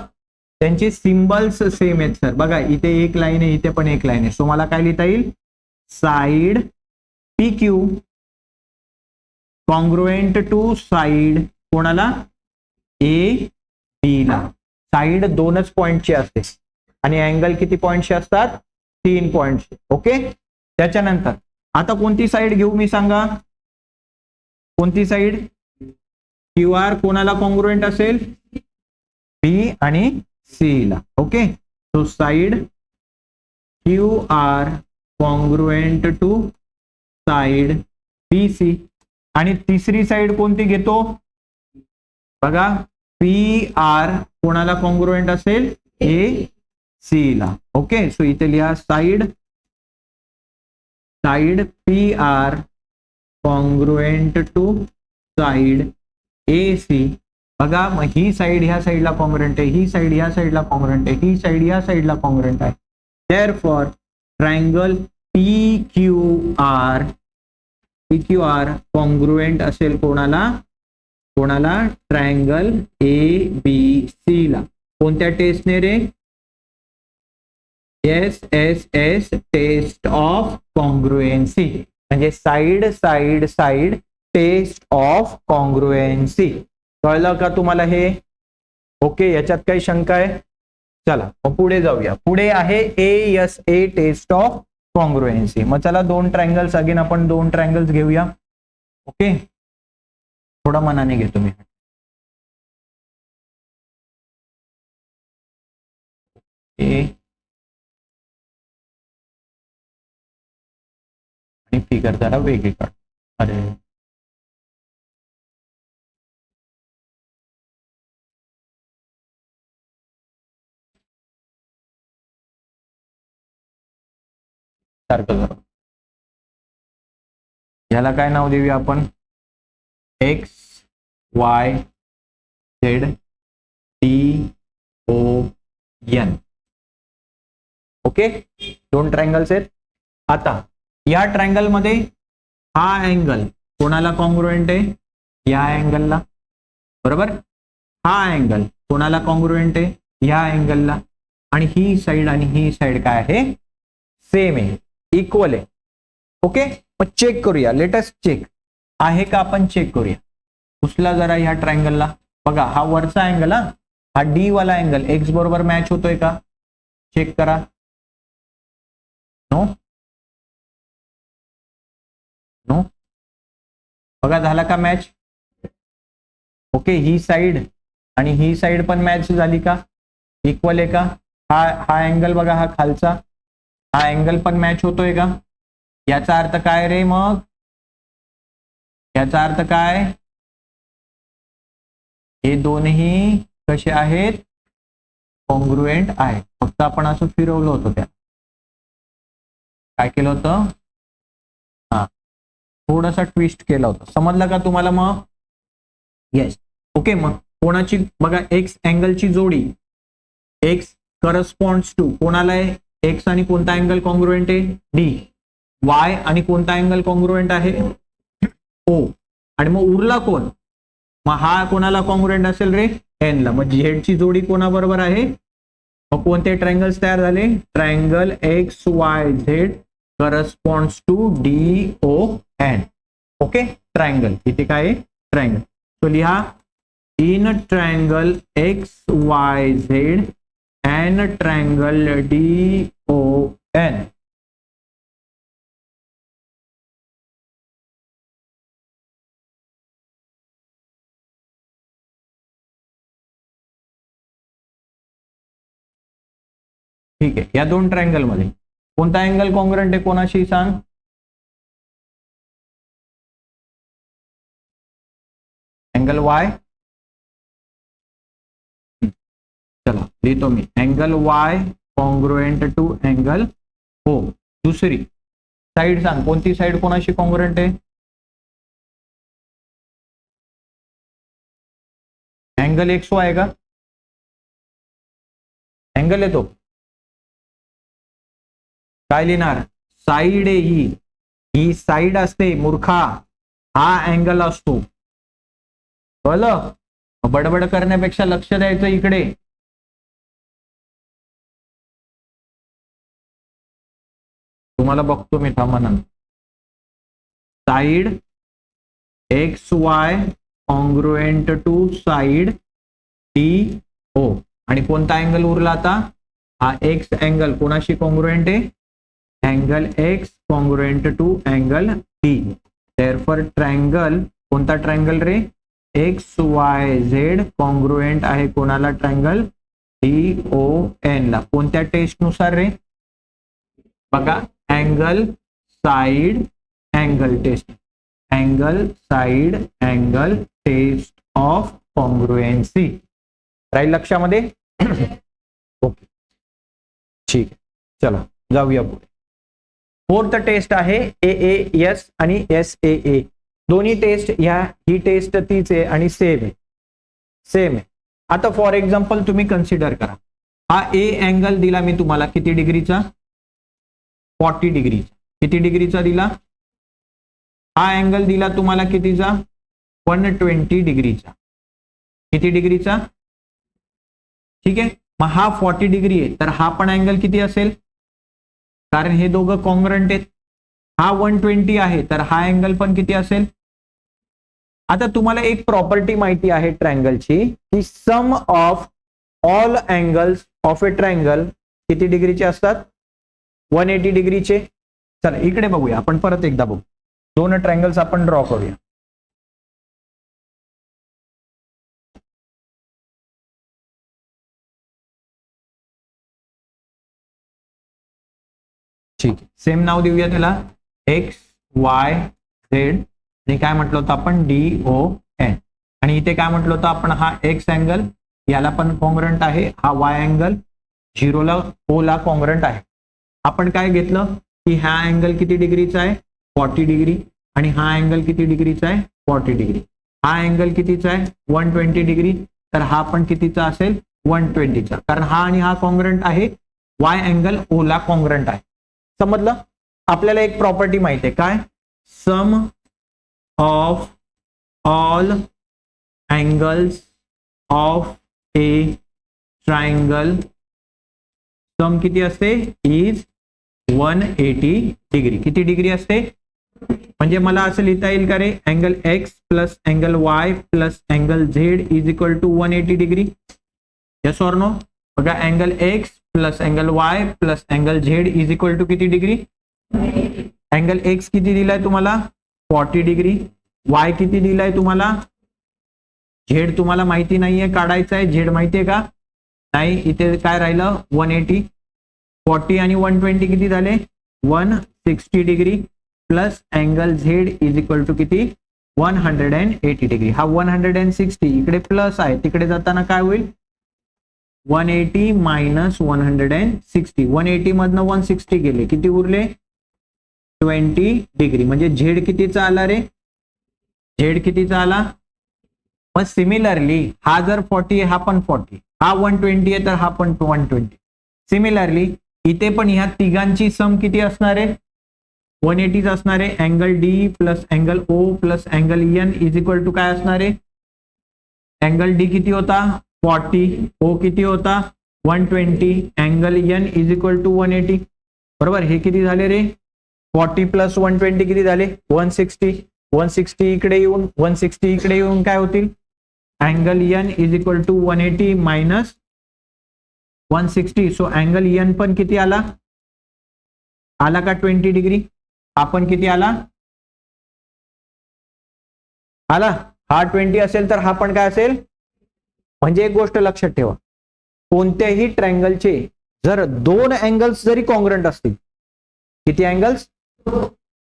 त्यांचे सिम्बल्स सेम आहेत सर. बघा इथे एक लाईन आहे, इथे पण एक लाईन आहे. सो मला काय लिहिता येईल? Side P Q congruent to side कोणाला? ए बी ला. साइड दोनच पॉइंटची असते आणि अँगल किती पॉइंटचे असतात? 3 पॉइंटचे. ओके. त्याच्यानंतर आता कोणती साइड घेऊ मी सांगा? कोणती साइड? क्यू आर कोणाला कॉन्ग्रुएंट असेल? बी आणि सी ला. Okay. So side Q R congruent to side B C. आणि तिसरी साइड कोणती घेतो? बघा पी आर कोणाला कॉन्ग्रुएंट असेल? ए सी ला. ओके. सो इथे लिहा side P R congruent to side A C. बघा मग ही साइड ह्या साइडला कॉन्ग्रुएंट आहे, ही साइड ह्या साइडला कॉन्ग्रुएंट आहे, ही साइड ह्या साइडला कॉन्ग्रुएंट आहे. Therefore triangle P Q R congruent असेल कोणाला? ट्रायंगल ए बी सी ला. कोणत्या टेस्टने रे? SSS test of congruency. म्हणजे साइड टेस्ट ऑफ कॉन्ग्रुएन्सी. कळलं का तुम्हाला हे? ओके. याच्यात काही शंका आहे? चला मग पुढे जाऊया. पुढे आहे ASA टेस्ट ऑफ कॉन्ग्रुएन्सी. मग चला दोन ट्रायंगल्स, अगेन आपण दोन ट्रायंगल्स घेऊया. ओके. थोडा मनाने घेतो मी. आणि फिगर जरा वेगळी काढ. अरे सारखं जरा. याला काय नाव देऊया आपण? X Y Z D O N. Okay. दोन ट्रायंगल्स आहेत. आता या ट्रायंगल मध्ये हा अँगल कोणाला कॉन्ग्रुएंट आहे? या अँगलला. बरोबर. हा अँगल कोणाला कॉन्ग्रुएंट आहे? या अँगलला. आणि ही साइड आणि ही साइड काय आहे? सेम आहे, इक्वल आहे. ओके. मग चेक करूया. लेटेस्ट चेक आहे का आपण चेक करूया. उचला जरा ह्या ट्रायंगलला. बघा हा वरचा अँगल, हा डी वाला अँगल एक्स बरोबर मॅच होतोय का? चेक करा. No no. बघा झाला का मॅच? ओके, ही साइड आणि ही साइड पण मॅच झाली का, इक्वल आहे का, हा हा अँगल बघा, हा खालचा हा अँगल पण मॅच होतोय का, याचा अर्थ काय रे मग, याचा अर्थ काय, हे दोन्ही कसे आहेत, कॉन्ग्रुएंट आहेत. फक्त आपण असं फिरवलं होतं, त्या काय केलं होतं, हा थोडासा ट्विस्ट केला होता, समजलं का तुम्हाला मग, येस. ओके, मग कोणाची बघा, एक्स अँगलची जोडी, एक्स करस्पॉन्ड्स टू कोणाला आहे, एक्स आणि कोणता अँगल कॉन्ग्रुएंट आहे, डी, वाय आणि कोणता अँगल कॉन्ग्रुएंट आहे, ओ, आणि मग उरला कोण, मग हा कोणाला कॉन्ग्रुएंट असेल रे, एन ला. मग झेड ची जोडी कोणाबरोबर आहे, मग कोणते ट्रायंगल्स तयार झाले, triangle X Y Z corresponds to D O N. Okay, triangle इथे काय आहे, ट्रायंगल. तो लिहा, in triangle X Y Z and triangle D O N. ठीक आहे, या दोन ट्रायंगल मध्ये कोणता अँगल कॉन्ग्रुएंट आहे कोणाशी सांग, अँगल वाय. चला लिहितो मी, angle Y congruent to angle O. दुसरी साइड सांग, कोणती साइड कोणाशी कॉन्ग्रुएंट आहे, अँगल एक्स वाय का, अँगल येतो, काय लिहिणार, साइड आहे ही साइड असते मूर्खा, हा अँगल असतो, कळलं. बडबड करण्यापेक्षा लक्ष द्यायचं इकडे. तुम्हाला बघतो मी, थांबा ना. Side X Y congruent to side D O, आणि कोणता अँगल उरला आता, हा एक्स अँगल कोणाशी कॉन्ग्रुएंट आहे, angle X congruent to angle D. Therefore triangle, कोणता ट्रायंगल रे, एक्स वाय झेड कॉन्ग्रुएंट आहे कोणाला, ट्रायंगल डी ओ एन ला. कोणत्या टेस्ट नुसार रे, बघा, angle side angle test, angle side angle test of congruency. राहील लक्षामध्ये. ओके, ठीक आहे, चला जाऊया पुढे. फोर्थ टेस्ट आहे ए एस आणि एस ए. दोन्ही टेस्ट ही टेस्ट तीच आहे आणि सेम आहे. आता फॉर एक्झाम्पल तुम्ही कन्सिडर करा, हा ए अँगल दिला मी तुम्हाला किती डिग्रीचा, 40 डिग्रीचा. किती डिग्रीचा दिला, हा अँगल दिला तुम्हाला कितीचा, 120 डिग्रीचा. किती डिग्रीचा, ठीक आहे. मग हा 40 डिग्री आहे, तर हा पण अँगल किती असेल, कारण हे दोघं कॉन्ग्रुएंट आहेत. हा 120 आहे, तर हा अँगल पण किती असेल. आता तुम्हाला एक प्रॉपर्टी माहिती आहे ट्रायंगलची, की sum of all angles of a triangle किती डिग्रीचे असतात, 180 डिग्रीचे. चला इकडे बघूया, आपण परत एकदा बघू, दोन ट्रायंगल्स आपण ड्रॉ करूया. ठीक आहे, सेम नाव देऊया त्याला, एक्स वाय झेड, आणि काय म्हटलं होतं आपण, डी ओ एन. आणि इथे काय म्हटलं होतं आपण, हा एक्स अँगल याला पण कॉन्ग्रुएंट आहे, हा वाय अँगल 0ला ओ ला कॉन्ग्रुएंट आहे. आपण काय घेतलं की हा अँगल किती डिग्रीचा आहे, 40 डिग्री, आणि हा अँगल किती डिग्रीचा आहे, 40 डिग्री. हा अँगल कितीचा आहे, 120 डिग्री, तर हा पण कितीचा असेल, 120चा, कारण हा आणि हा कॉन्ग्रुएंट आहे, वाय अँगल ओ ला कॉन्ग्रुएंट आहे. समजलं. आपल्याला एक प्रॉपर्टी माहिती आहे, काय, sum of all angles of a triangle, sum किती असते, इज 180 डिग्री. किती डिग्री असते, म्हणजे मला असं लिहिता येईल का रे, angle X plus angle Y plus angle Z is equal to 180 degree. Yes or no. बघा, angle X plus angle Y plus angle Z is equal to किती डिग्री, अँगल एक्स किती दिलाय तुम्हाला, 40 डिग्री, वाय किती दिलाय तुम्हाला, झेड तुम्हाला माहिती नाहीये, काढायचं आहे. झेड माहितीये का? नाही. इथे काय राहिलं? 180. 40 आणि 120 किती झाले? 160 degree plus angle Z is equal to किती? 180 डिग्री. हा 160 इकडे प्लस आहे, तिकडे जाताना काय होईल? 180 मायनस 160. 180 मधनं 160 गेले, किती उरले? 20 डिग्री. म्हणजे झेड कितीचा आला रे? झेड कितीचा आला? मग सिमिलरली हा जर 40 आहे, हा पण 40, हा 120 आहे तर हा पण 120. सिमिलरली इथे पण ह्या तिघांची सम किती असणार आहे? 180 असणार आहे. Angle D plus angle O plus angle N is equal to काय असणार आहे? अँगल डी किती होता? 40. ओ किती होता? 120. Angle N is equal to 180. बरोबर. हे किती झाले रे? 40 प्लस 120 किती झाले? 160. 160 इकडे येऊन 160 इकडे येऊन काय होतील? Angle N is equal to 180 minus 160. So angle N पण किती आला? आला का 20 डिग्री? आपण किती आला? आला. हा 20 असेल तर हा पण काय असेल? म्हणजे एक गोष्ट लक्षात ठेवा, कोणत्याही ट्रायंगलचे जर दोन अँगल्स जरी कॉन्ग्रंट असतील, किती अँगल्स?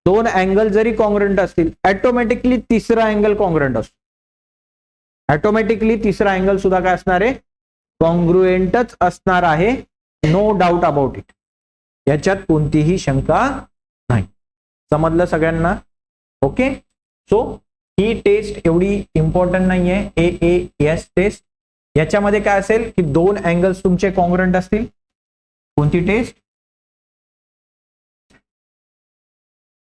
दोन अँगल जरी कॉन्ग्रंट असतील, ऑटोमॅटिकली तिसरा अँगल कॉन्ग्रंट असतो. ऑटोमॅटिकली तिसरा अँगल सुद्धा काय असणार आहे? कॉन्ग्रुएंटच असणार आहे. No doubt about it. याच्यात कोणतीही शंका नाही. समजलं सगळ्यांना? ओके. सो ही टेस्ट एवढी इम्पॉर्टंट नाहीये. AAS test. याच्यामध्ये काय असेल की दोन अँगल्स तुमचे कॉन्ग्रंट असतील. कोणती test?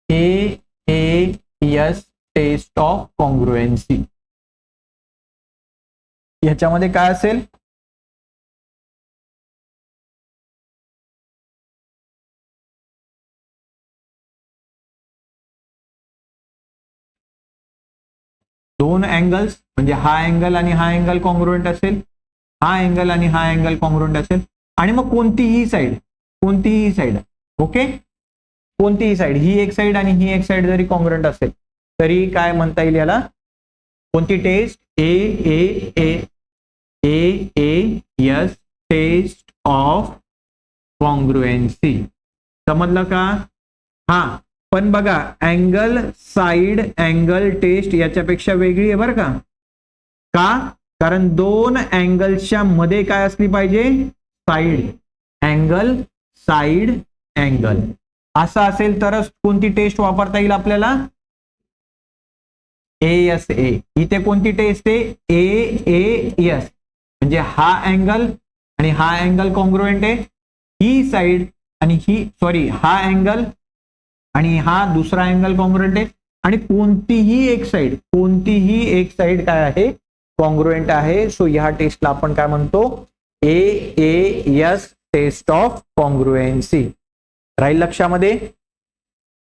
AAS test of congruency. याच्यामध्ये काय असेल? दोन अँगल्स म्हणजे हा अँगल आणि हा अँगल कॉन्ग्रुएंट असेल, हा अँगल आणि हा अँगल कॉन्ग्रुएंट असेल, आणि मग कोणतीही साइड, कोणतीही साइड, ओके, कोणतीही साइड, ही एक साइड आणि ही एक साइड जरी कॉन्ग्रुएंट असेल तरी काय म्हणता येईल याला? कोणती test? AAS test of congruency. समजलं का? हा पण बघा, अँगल साइड अँगल टेस्ट याच्यापेक्षा वेगळी आहे बरं का? का? कारण दोन अँगलच्या मध्ये काय असली पाहिजे? साइड अँगल, साइड अँगल असं असेल तरच कोणती टेस्ट वापरता येईल आपल्याला? ASA. इथे कोणती टेस्ट आहे? AAS. म्हणजे हा अँगल आणि हा अँगल कॉन्ग्रुएंट आहे, ही साइड आणि ही, सॉरी, हा अँगल आणि हा दुसरा अँगल कॉन्ग्रुएंट आहे, आणि कोणतीही एक साइड, कोणतीही एक साइड काय आहे? कॉन्ग्रुएंट आहे. सो ह्या टेस्टला आपण काय म्हणतो? AAS test of congruency. राहील लक्षामध्ये?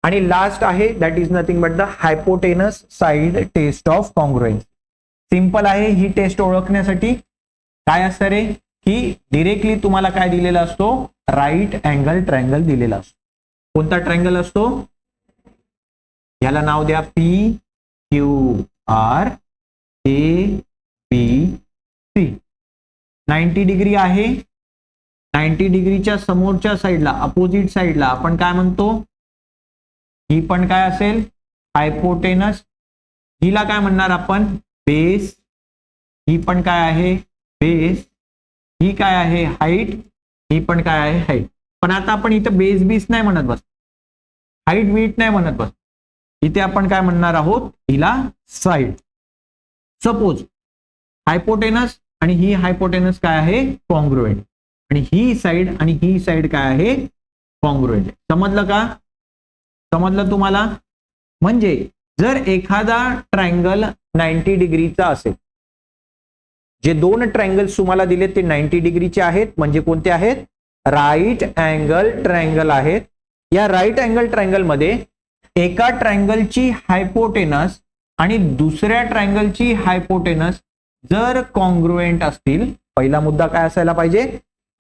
आणि लास्ट आहे that is nothing but the hypotenuse side test of congruency. Simple आहे ही टेस्ट ओळखण्यासाठी. काय असतं रे की डिरेक्टली तुम्हाला काय दिलेला असतो? राईट अँगल ट्रायंगल दिलेला असतो. कोणता ट्रायंगल असतो? याला नाव द्या PQR ABC. 90 डिग्री आहे. 90 डिग्रीच्या समोरच्या साईडला, अपोजिट साईडला आपण काय म्हणतो? ही पण काय असेल? हायपोटेनस. हिला काय म्हणणार आपण? बेस. ही पण काय आहे? बेस. ही काय आहे? हाईट. ही पण काय आहे? हाईट. पण आता आपण इथं बेस बीस नाही म्हणत बस, हाईट वीट नाही म्हणत बस, इथे आपण काय म्हणणार आहोत? हिला साइड. सपोज हायपोटेनस आणि ही हायपोटेनस काय आहे? कॉन्ग्रुएंट. आणि ही साइड आणि ही साइड काय आहे? कॉन्ग्रुएंट. समजलं का? समजलं तुम्हाला? म्हणजे जर एखादा ट्रायंगल 90 डिग्रीचा असेल, जे दोन ट्रायंगल्स तुम्हाला दिले ते 90 डिग्रीचे आहेत, म्हणजे कोणते आहेत? राईट अँगल ट्रायंगल आहेत. या राईट अँगल ट्रायंगल मध्ये एका ट्रायंगलची हायपोटेनस आणि दुसऱ्या ट्रायंगलची हायपोटेनस जर कॉन्ग्रुएंट असतील, पहिला मुद्दा काय असायला पाहिजे?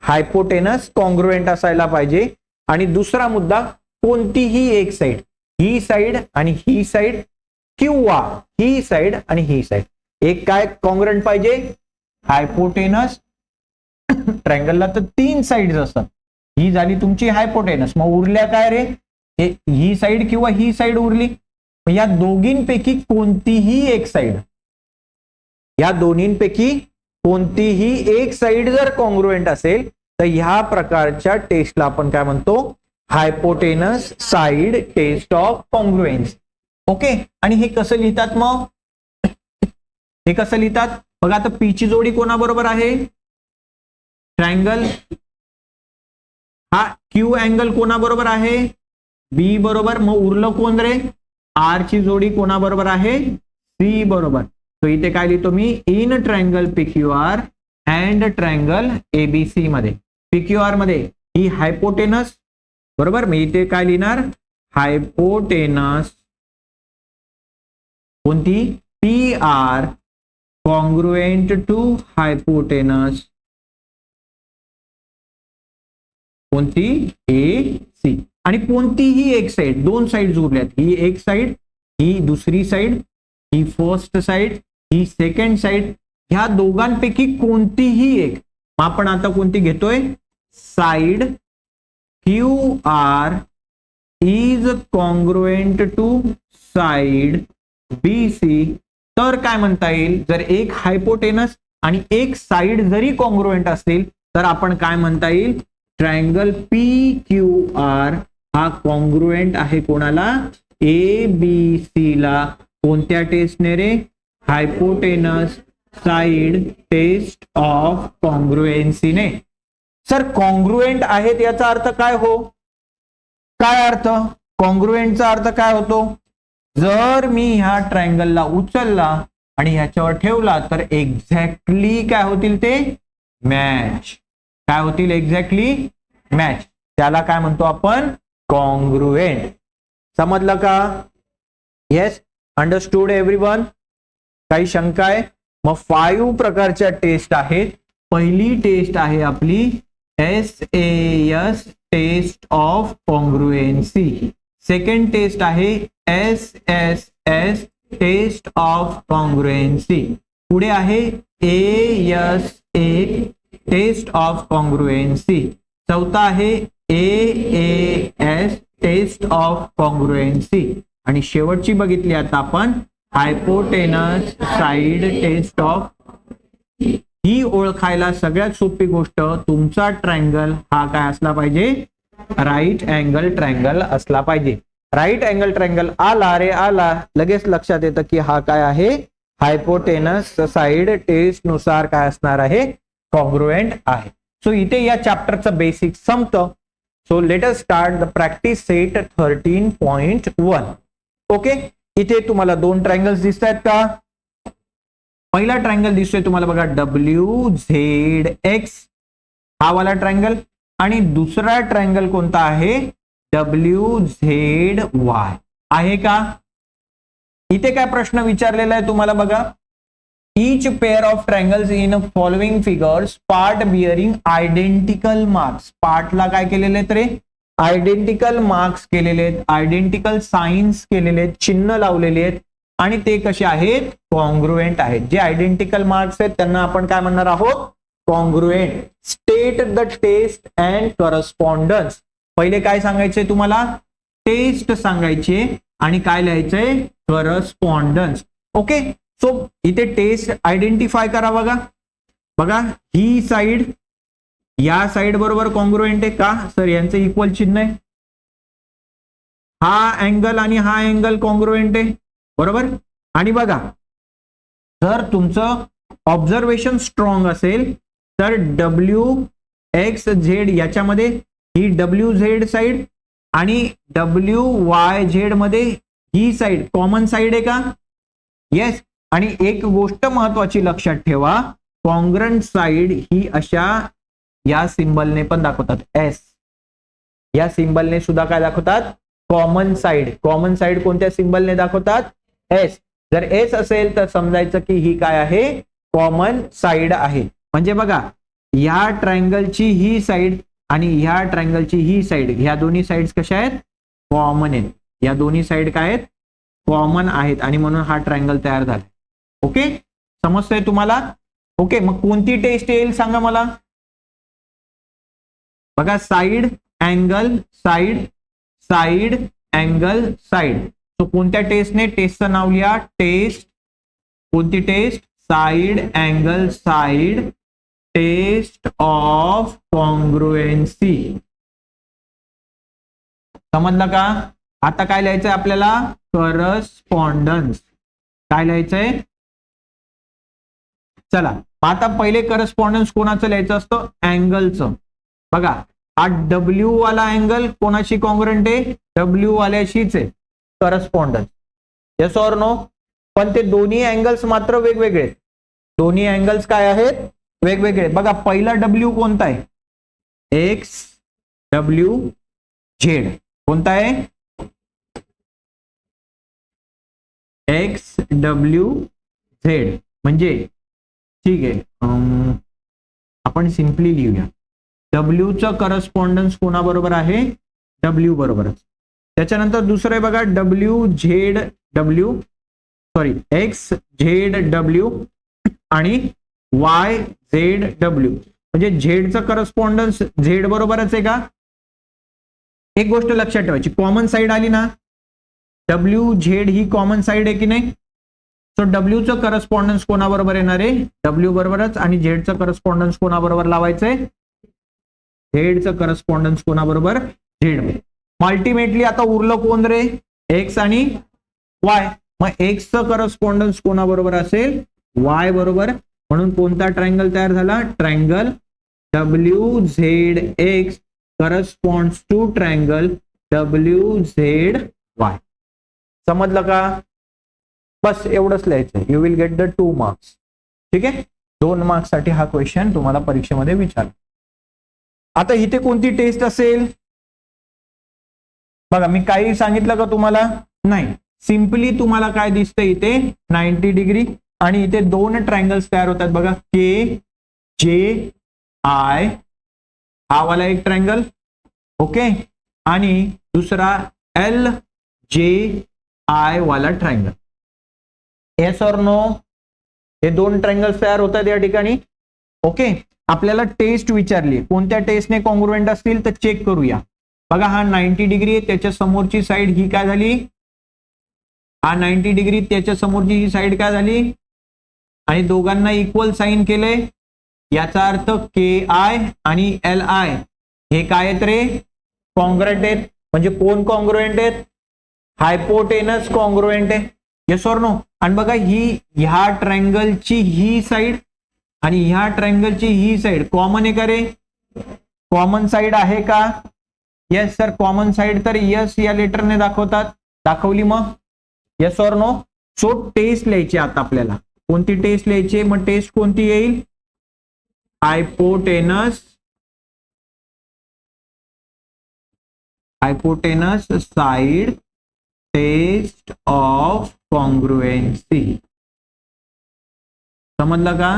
हायपोटेनस कॉन्ग्रुएंट असायला पाहिजे. आणि दुसरा मुद्दा, कोणतीही एक साइड, ही साइड आणि ही साइड, किंवा ही साइड आणि ही साइड, एक काय कॉन्ग्रुएंट पाहिजे, हायपोटेनस. ट्रायंगलला तर 3 साइड्स असतात. ही झाली तुमची हायपोटेनस. मग उरल्या काय रे, ही साइड किंवा ही साइड उरली. या दोघींपैकी कोणतीही एक साइड, या दोन्हींपैकी कोणतीही एक साइड जर कॉन्ग्रुएंट असेल तर ह्या प्रकारच्या टेस्टला आपण काय म्हणतो, hypotenuse side test of congruence. Okay. आणि हे कसं लिहितात मग, हे कसं लिहितात बघा. आता पी ची जोडी कोणाबरोबर आहे, ट्रायंगल. हा क्यू अँगल कोणाबरोबर आहे, बी बरोबर. मग उरलं कोण रे, आर ची जोडी कोणाबरोबर आहे, सी बरोबर. तो इथे काय लिहितो मी, in triangle PQR and triangle ABC मध्ये. पीक्यूआर मध्ये ही हायपोटेनस बरोबर. मी इथे काय लिहिणार, हायपोटेनस कोणती, P R congruent to hypotenuse कोणती, ए सी. आणि कोणतीही एक साइड, दोन साइड उरल्यात, ही एक साइड, ही दुसरी साइड, ही फर्स्ट साइड, ही सेकंड साइड. ह्या दोघांपैकी कोणतीही एक. आपण आता कोणती घेतोय, side Q R is congruent to side B C. तर काय म्हणता येईल, जर एक हायपोटेनस आणि एक साइड जरी कॉन्ग्रुएंट असतील तर आपण काय म्हणता येईल, ट्रायंगल पी क्यू आर हा कॉन्ग्रुएंट आहे कोणाला, ए बी सी ला. कोणत्या टेस्टने रे, हायपोटेनस साइड टेस्ट ऑफ कॉन्ग्रुएन्सीने. सर कॉन्ग्रुएंट आहेत याचा अर्थ काय हो, काय अर्थ, कॉन्ग्रुएंटचा अर्थ काय होतो, जर मी ह्या ट्रायंगलला उचलला आणि ह्याच्यावर ठेवला तर एक्झॅक्टली काय होतील ते, मॅच. काय होतील, एक्झॅक्टली मॅच. त्याला काय म्हणतो आपण, कॉन्ग्रुएंट. समजलं का, येस, अंडरस्टूड एव्हरीवन. काही शंका आहे, मग 5 प्रकारच्या टेस्ट आहेत. पहिली टेस्ट आहे आपली SAS test of congruency. Second test आहे SSS टेस्ट ऑफ कॉन्ग्रुएन्सी. पुढे आहे ASA टेस्ट ऑफ कॉन्ग्रुएन्सी. चौथा आहे AAS टेस्ट ऑफ कॉन्ग्रुएन्सी. आणि शेवटची बघितली आता आपण, हायपोटेनस साइड टेस्ट ऑफ. ही ओळखायला सगळ्यात सोपी गोष्ट, तुमचा ट्रायंगल हा काय असला पाहिजे, राईट अँगल ट्रायंगल असला पाहिजे. राईट अँगल ट्रायंगल आला रे आला, लगेच लक्षात येतं की हा काय आहे, हायपोटेनस साइड टेस्ट नुसार काय असणार आहे, कॉन्ग्रुएंट आहे. सो इथे या चॅप्टरचं बेसिक संपतं. So let us start the practice set 13.1. Okay. इथे तुम्हाला 2 ट्रायंगल्स दिसत आहेत का. पहिला ट्रायंगल दिसतोय तुम्हाला बघा, WZX हा वाला ट्रायंगल. आणि दुसरा ट्रायंगल कोणता आहे, WZY आहे का. इथे काय प्रश्न विचारलेला आहे तुम्हाला बघा, each pair of triangles in following figures part bearing identical marks. पार्टला काय केलेले आहेत रे, आयडेंटिकल मार्क्स केलेले आहेत, आयडेंटिकल साइन्स केलेले आहेत, चिन्ह लावलेले आहेत. आणि ते कसे आहेत, कॉन्ग्रुएंट आहेत. जे आयडेंटिकल मार्क्स आहेत त्यांना आपण काय म्हणणार आहोत, congruent. State the test and correspondence. पहिले काय सांगायचंय तुम्हाला, टेस्ट सांगायचे आणि काय लिहायचंय, करस्पॉन्डन्स. ओके. सो इथे टेस्ट आयडेंटिफाय करा. बघा बघा, ही साइड या साइड बरोबर कॉन्ग्रुएंट आहे का, सर यांचं इक्वल चिन्ह आहे. हा अँगल आणि हा अँगल कॉन्ग्रुएंट आहे बरोबर. आणि बघा, जर तुमचं ऑब्झर्वेशन स्ट्रॉंग असेल तर WXZ याच्यामध्ये ही WZ साइड आणि WYZ मध्ये ही साइड कॉमन साइड आहे का, येस. आणि एक गोष्ट महत्वाची लक्षात ठेवा, कॉन्ग्रुएंट साइड ही अशा या सिंबलने पण दाखवतात, एस. या सिंबलने सुद्धा काय दाखवतात, कॉमन साइड. कॉमन साइड कोणत्या सिंबलने दाखवतात, एस. जर एस असेल तर समजायचं की ही काय आहे, कॉमन साइड आहे. म्हणजे बघा, या ट्रायंगलची ही साइड आणि ह्या ट्रायंगलची ही साइड, ह्या दोन्ही साइड्स कशा आहेत, कॉमन आहेत. या दोन्ही साइड काय आहेत, कॉमन आहेत आणि म्हणून हा ट्रायंगल तयार झाला. ओके. समजतंय तुम्हाला? ओके, मग कोणती टेस्ट येईल सांगा मला. बघा, side angle side, side angle side. तो कोणत्या टेस्टने, टेस्टचं नाव लिहा, टेस्ट. कोणती test? Side angle side test of congruency. समजलं का? आता काय लिहायचंय आपल्याला? करस्पॉन्डन्स. काय लिहायचंय? चला, आता पहिले करस्पॉन्डन्स कोणाचं लिहायचं असतं? अँगलचं. बघा, हा डब्ल्यू वाला अँगल कोणाशी कॉन्ग्रुएंट आहे? डब्ल्यू वाल्याशीच आहे करस्पॉन्डन्स. Yes or no? पण ते दोन्ही अँगल्स मात्र वेगवेगळे आहेत. दोन्ही अँगल्स काय आहेत? वेगवेगळे. बघा, पहिला डब्ल्यू कोणता आहे? X W Z. कोणता आहे? X W Z. म्हणजे ठीक आहे, आपण सिम्पली लिहूया. डब्ल्यू चं करस्पॉन्डन्स कोणाबरोबर आहे? डब्ल्यू बरोबरच. त्याच्यानंतर दुसरं आहे बघा, W Z W, sorry, x Z W आणि वाय झेड डब्ल्यू. म्हणजे झेडचं करस्पॉन्डन्स झेड बरोबरच आहे का? एक गोष्ट लक्षात ठेवायची, कॉमन साइड आली ना, डब्ल्यू झेड ही कॉमन साइड आहे की नाही? सो डब्ल्यूचं करस्पॉन्डन्स कोणाबरोबर येणार आहे? डब्ल्यू बरोबरच. आणि झेडचं करस्पॉन्डन्स कोणाबरोबर लावायचंय? झेडचं करस्पॉन्डन्स कोणाबरोबर? झेड. अल्टिमेटली आता उरलं कोण रे? एक्स आणि वाय. मग एक्सचं करस्पॉन्डन्स कोणाबरोबर असेल? वाय बरोबर. म्हणून कोणता ट्रायंगल तयार झाला? Triangle W Z X corresponds to triangle W Z Y. समजलं का? बस एवढंच लिहायचं. You will get the 2 marks. ठीक आहे, 2 मार्क्स साठी हा क्वेश्चन तुम्हाला परीक्षेमध्ये विचारला. आता इथे कोणती टेस्ट असेल? बघा, मी काही सांगितलं का तुम्हाला? नाही. सिंपली तुम्हाला काय दिसतं इथे? 90 डिग्री. आणि इथे 2 ट्रायंगल्स तयार होतात बघा, के जे आय, हा वाला एक ट्रायंगल, ओके, आणि दुसरा एल जे आय वाला ट्रायंगल. Yes or no? हे 2 ट्रायंगल्स तयार होतात या ठिकाणी. ओके, आपल्याला टेस्ट विचारली, कोणत्या टेस्टने कॉन्ग्रुएंट असतील तर चेक करूया. बघा, हा 90 डिग्री आहे, त्याच्या समोरची साइड ही काय झाली? हा 90 डिग्री, त्याच्या समोरची ही साइड काय झाली? आणि दोघांना इक्वल साइन केले. याचा अर्थ के आय आणि एल आय हे काय आहेत रे? कॉन्ग्रुएंट आहेत. म्हणजे कोण कॉन्ग्रुएंट आहेत? हायपोटेनस कॉन्ग्रुएंट आहे. Yes or no? आणि बघा, ही ह्या ट्रायंगलची ही साइड आणि ह्या ट्रायंगलची ही साइड कॉमन आहे का रे? कॉमन साइड आहे का? येस सर, कॉमन साइड तर यस या लेटरने दाखवतात. दाखवली मग? Yes or no? So test लिहायची आता आपल्याला. कोणती टेस्ट लिहायची? मग टेस्ट कोणती येईल? Hypotenuse side test of congruency. समजलं का?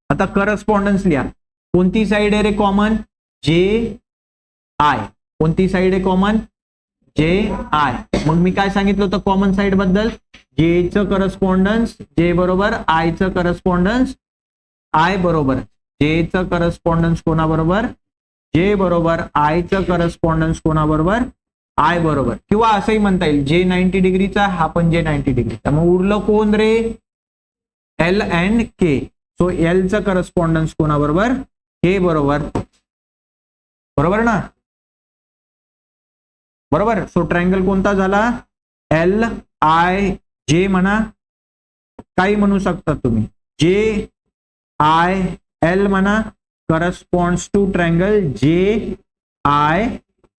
आता करस्पॉन्डन्स लिहा. कोणती साइड आहे रे कॉमन? J I. कोणती साइड आहे कॉमन? J I. मग मी काय सांगितलं होतं कॉमन साइड बद्दल? जेचं करस्पॉन्डन्स जे बरोबर आयचं करस्पॉन्डन्स आय बरोबर. जेचं करस्पॉन्डन्स कोणाबरोबर? जे बरोबर. आयचं करस्पॉन्डन्स कोणाबरोबर? आय बरोबर. किंवा असंही म्हणता येईल, जे 90 डिग्रीचा हा पण जे 90 डिग्रीचा. मग उरलं कोण रे? L and K. सो एलचं करस्पॉन्डन्स कोणाबरोबर? के बरोबर. बरोबर ना? बरोबर. सो ट्रायंगल कोणता झाला? एल आय जे म्हणा, काही म्हणू शकता तुम्ही. जे आय एल म्हणा, करस्पॉन्ड्स टू ट्रायंगल जे आय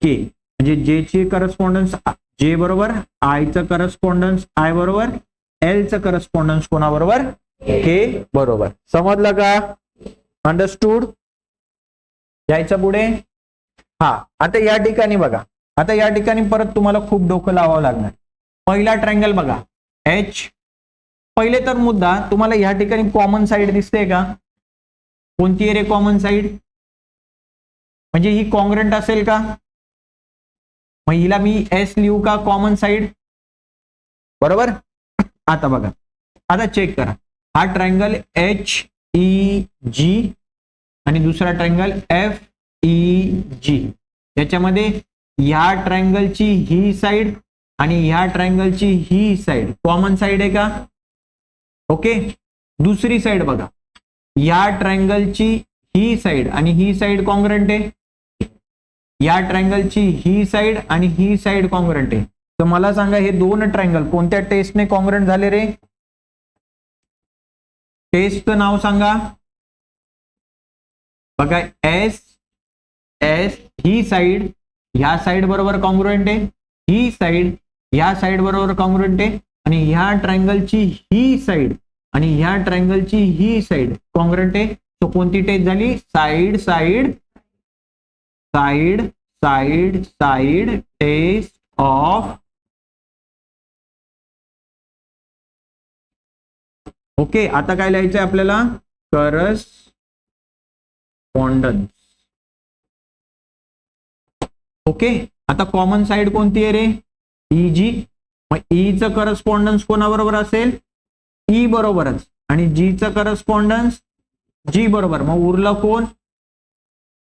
के. म्हणजे जे ची करस्पॉन्डन्स जे बरोबर, आयचं करस्पॉन्डन्स आय बरोबर, एलचं करस्पॉन्डन्स कोणाबरोबर? के बरोबर. समजलं का? अंडरस्टूड? यायचं पुढे. हा, आता या ठिकाणी बघा, आता या ठिकाणी परत तुम्हाला खूप डोकं लावावं लागणार. पहिला ट्रायंगल बघा, एच. पहिले तर मुद्दा, तुम्हाला या ठिकाणी कॉमन साइड दिसते का? कोणती आहे रे कॉमन साइड? म्हणजे ही कॉन्ग्रुएंट असेल का? मग हिला मी एस लिहू का कॉमन साइड? बरोबर. आता बघा, आता चेक करा. हा ट्रायंगल HEG आणि दुसरा ट्रायंगल FEG. याच्यामध्ये ह्या ट्रायंगलची ही साइड आणि ह्या ट्रायंगलची ही साइड कॉमन साइड आहे का? ओके. दुसरी साइड बघा, या ट्रायंगलची ही साइड आणि ही साइड कॉन्ग्रंट आहे. या ट्रायंगलची ही साइड आणि ही साइड कॉन्ग्रंट आहे. तर मला सांगा हे दोन ट्रायंगल कोणत्या टेस्टने कॉन्ग्रंट झाले रे? टेस्टचं नाव सांगा बघा. एस ही साइड ह्या साइड बरोबर कॉन्ग्रुएंट आहे, ही साइड ह्या साइड बरोबर कॉन्ग्रुएंट आहे आणि ह्या ट्रायंगलची ही साइड आणि ह्या ट्रायंगलची ही साइड कॉन्ग्रुएंट आहे. तो कोणती टेस्ट झाली? Side side side side side test of. Okay. आता काय लिहायचंय आपल्याला? करस्पॉन्डन्स. ओके. आता कॉमन साइड कोणती आहे रे? EG. मग ईचं करस्पॉन्डन्स कोणाबरोबर असेल? E बरोबरच आणि G चं करस्पॉन्डन्स G बरोबर. मग उरलं कोण?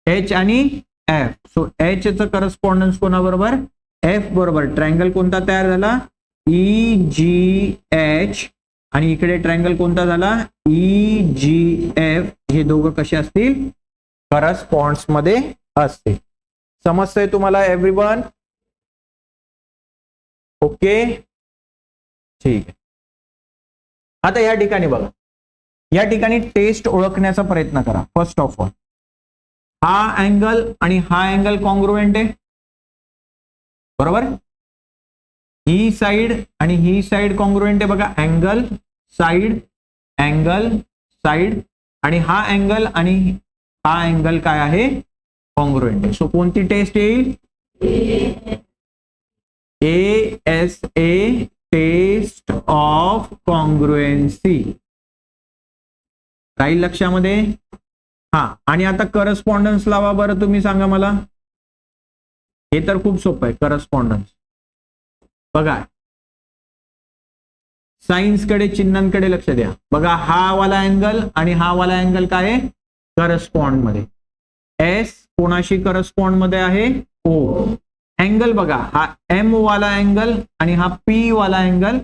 H आणि F. सो H चं करस्पॉन्डन्स कोणाबरोबर? F बरोबर. ट्रायंगल कोणता तयार झाला? EGH आणि इकडे ट्रायंगल कोणता झाला? EGF. हे दोघं कसे असतील? करस्पॉन्ड्स मध्ये असतील. समजतंय तुम्हाला एव्हरीवन? ओके, ठीक आहे. आता या ठिकाणी बघा, या ठिकाणी टेस्ट ओळखण्याचा प्रयत्न करा. फर्स्ट ऑफ ऑल, हा अँगल आणि हा अँगल कॉन्ग्रुएंट आहे, बरोबर. ही साइड आणि ही साइड कॉन्ग्रुएंट आहे बघा. अँगल साइड आणि हा अँगल आणि हा अँगल काय आहे? कॉन्ग्रुएंट आहे. सो कोणती टेस्ट येईल? ASA, test of congruency. राहील लक्षामध्ये? हा. आणि आता करस्पॉन्डन्स लावा बरं, तुम्ही सांगा मला. हे तर खूप सोपं आहे. करस्पॉन्डन्स बघा, साइन्स कडे, चिन्हांकडे लक्ष द्या. बघा, हा वाला अँगल आणि हा वाला अँगल काय आहे? करस्पॉन्ड मध्ये. एस कोणाशी करस्पॉन्ड मध्ये आहे? O. अँगल बघा, हा M वाला अँगल आणि हा P वाला angle.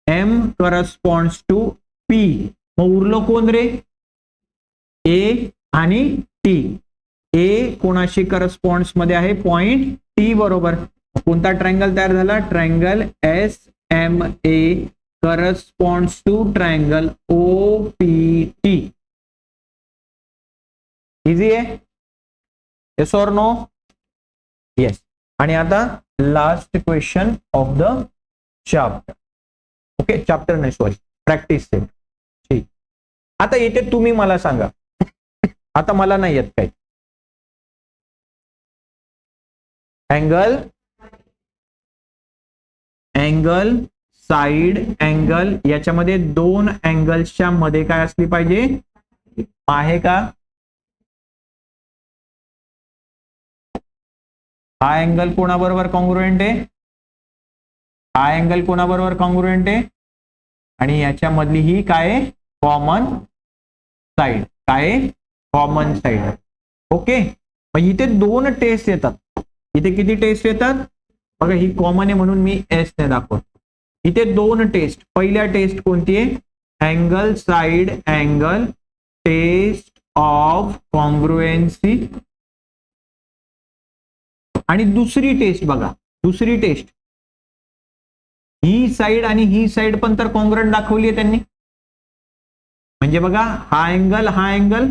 M corresponds to P. मग उरलं कोण रे? A आणि T. A कोणाशी करस्पॉन्ड्स मध्ये आहे? पॉइंट T बरोबर. कोणता ट्रायंगल तयार झाला? Triangle SMA corresponds to triangle OPT. Easy आहे? Yes or no? येस. आणि आता last question of the chapter. Okay, chapter नाही, सॉरी, प्रॅक्टिस सेट. ठीक. आता इथे तुम्ही मला सांगा, आता मला नाही येत काही. अँगल साइड अँगल, याच्यामध्ये दोन अँगल्सच्या मध्ये काय असली पाहिजे? आहे का? हा अँगल कोणाबरोबर कॉन्ग्रुएंट आहे? हा अँगल कोणाबरोबर कॉन्ग्रुएंट आहे? आणि याच्या मधली ही काय? Common side. काय? Common side. ओके. मग इथे दोन टेस्ट येतात. इथे किती टेस्ट येतात? बघा, ही कॉमन आहे म्हणून मी S ने दाखवतो. इथे दोन टेस्ट. पहिल्या टेस्ट कोणती आहे? Angle side angle, test of congruency. आणि दुसरी टेस्ट बघा, दुसरी टेस्ट, ही साइड आणि ही साइड पण तर कॉन्ग्रुएंट दाखवली आहे त्यांनी. म्हणजे बघा, हा अँगल, हा अँगल,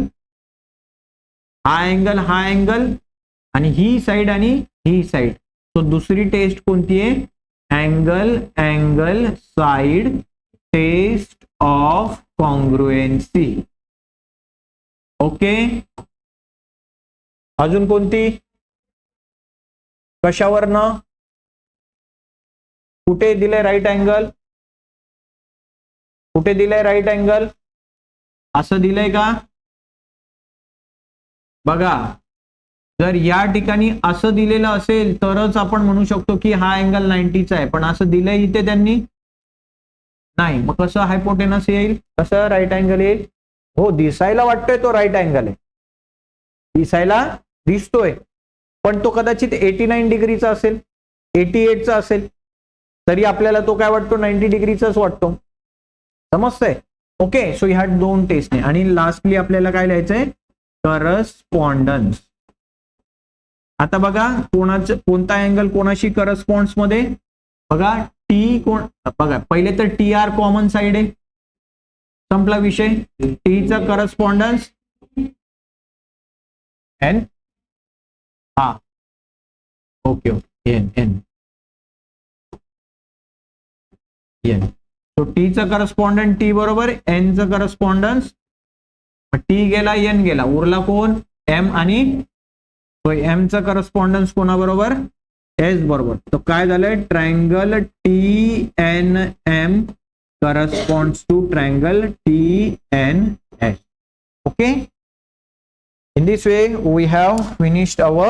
हा अँगल, हा अँगल आणि ही साइड आणि ही साइड. तो दुसरी टेस्ट कोणती आहे? Angle angle side, test of congruency. Okay. अजून कोणती? कशावरनं? कुठे दिले राईट अँगल? कुठे दिलंय राईट अँगल? असं दिलंय का? बघा, जर या ठिकाणी असं दिलेलं असेल तरच आपण म्हणू शकतो की हा अँगल 90चा आहे. पण असं दिलंय इथे त्यांनी? नाही, मग कसं हायपोटेनस येईल, कसं राईट अँगल येईल? हो, दिसायला वाटतोय तो राईट अँगल आहे, दिसायला दिसतोय, पण तो कदाचित 89 डिग्रीचा असेल, 88 चा असेल, तरी आपल्याला तो काय वाटतो, 90 डिग्रीचाच वाटतो. समजतंय? ओके, सो ह्या दोन टेस्टने. आणि लास्टली आपल्याला काय लिहायचंय, करस्पॉन्डन्स. आता बघा कोणता अँगल कोणाशी करस्पॉन्ड्स मध्ये, बघा टी कोण, बघा पहिले तर टी आर कॉमन साइड आहे, संपला विषय. टी चा करस्पॉन्डन्स एन, हा okay okay, N N N. तो टी चा करस्पॉन्डन्ट टी बरोबर एन चा करस्पॉन्डन्स, टी गेला एन गेला, उरला कोण, एम, आणि एम चा करस्पॉन्डन्स कोणाबरोबर, एस बरोबर. तर काय झालंय, triangle T N M corresponds to triangle TNS. Okay, in this way we have finished our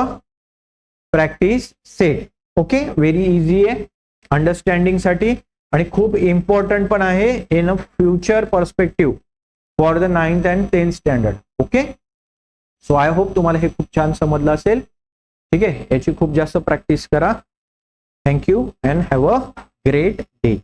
practice set. Okay, very easy आहे अंडरस्टँडिंग साठी, आणि खूप इम्पॉर्टंट पण आहे in a future perspective for the 9th and 10th standard. Okay, so I hope तुम्हाला हे खूप छान समजलं असेल. ठीक आहे, याची खूप जास्त प्रॅक्टिस करा. Thank you and have a great day.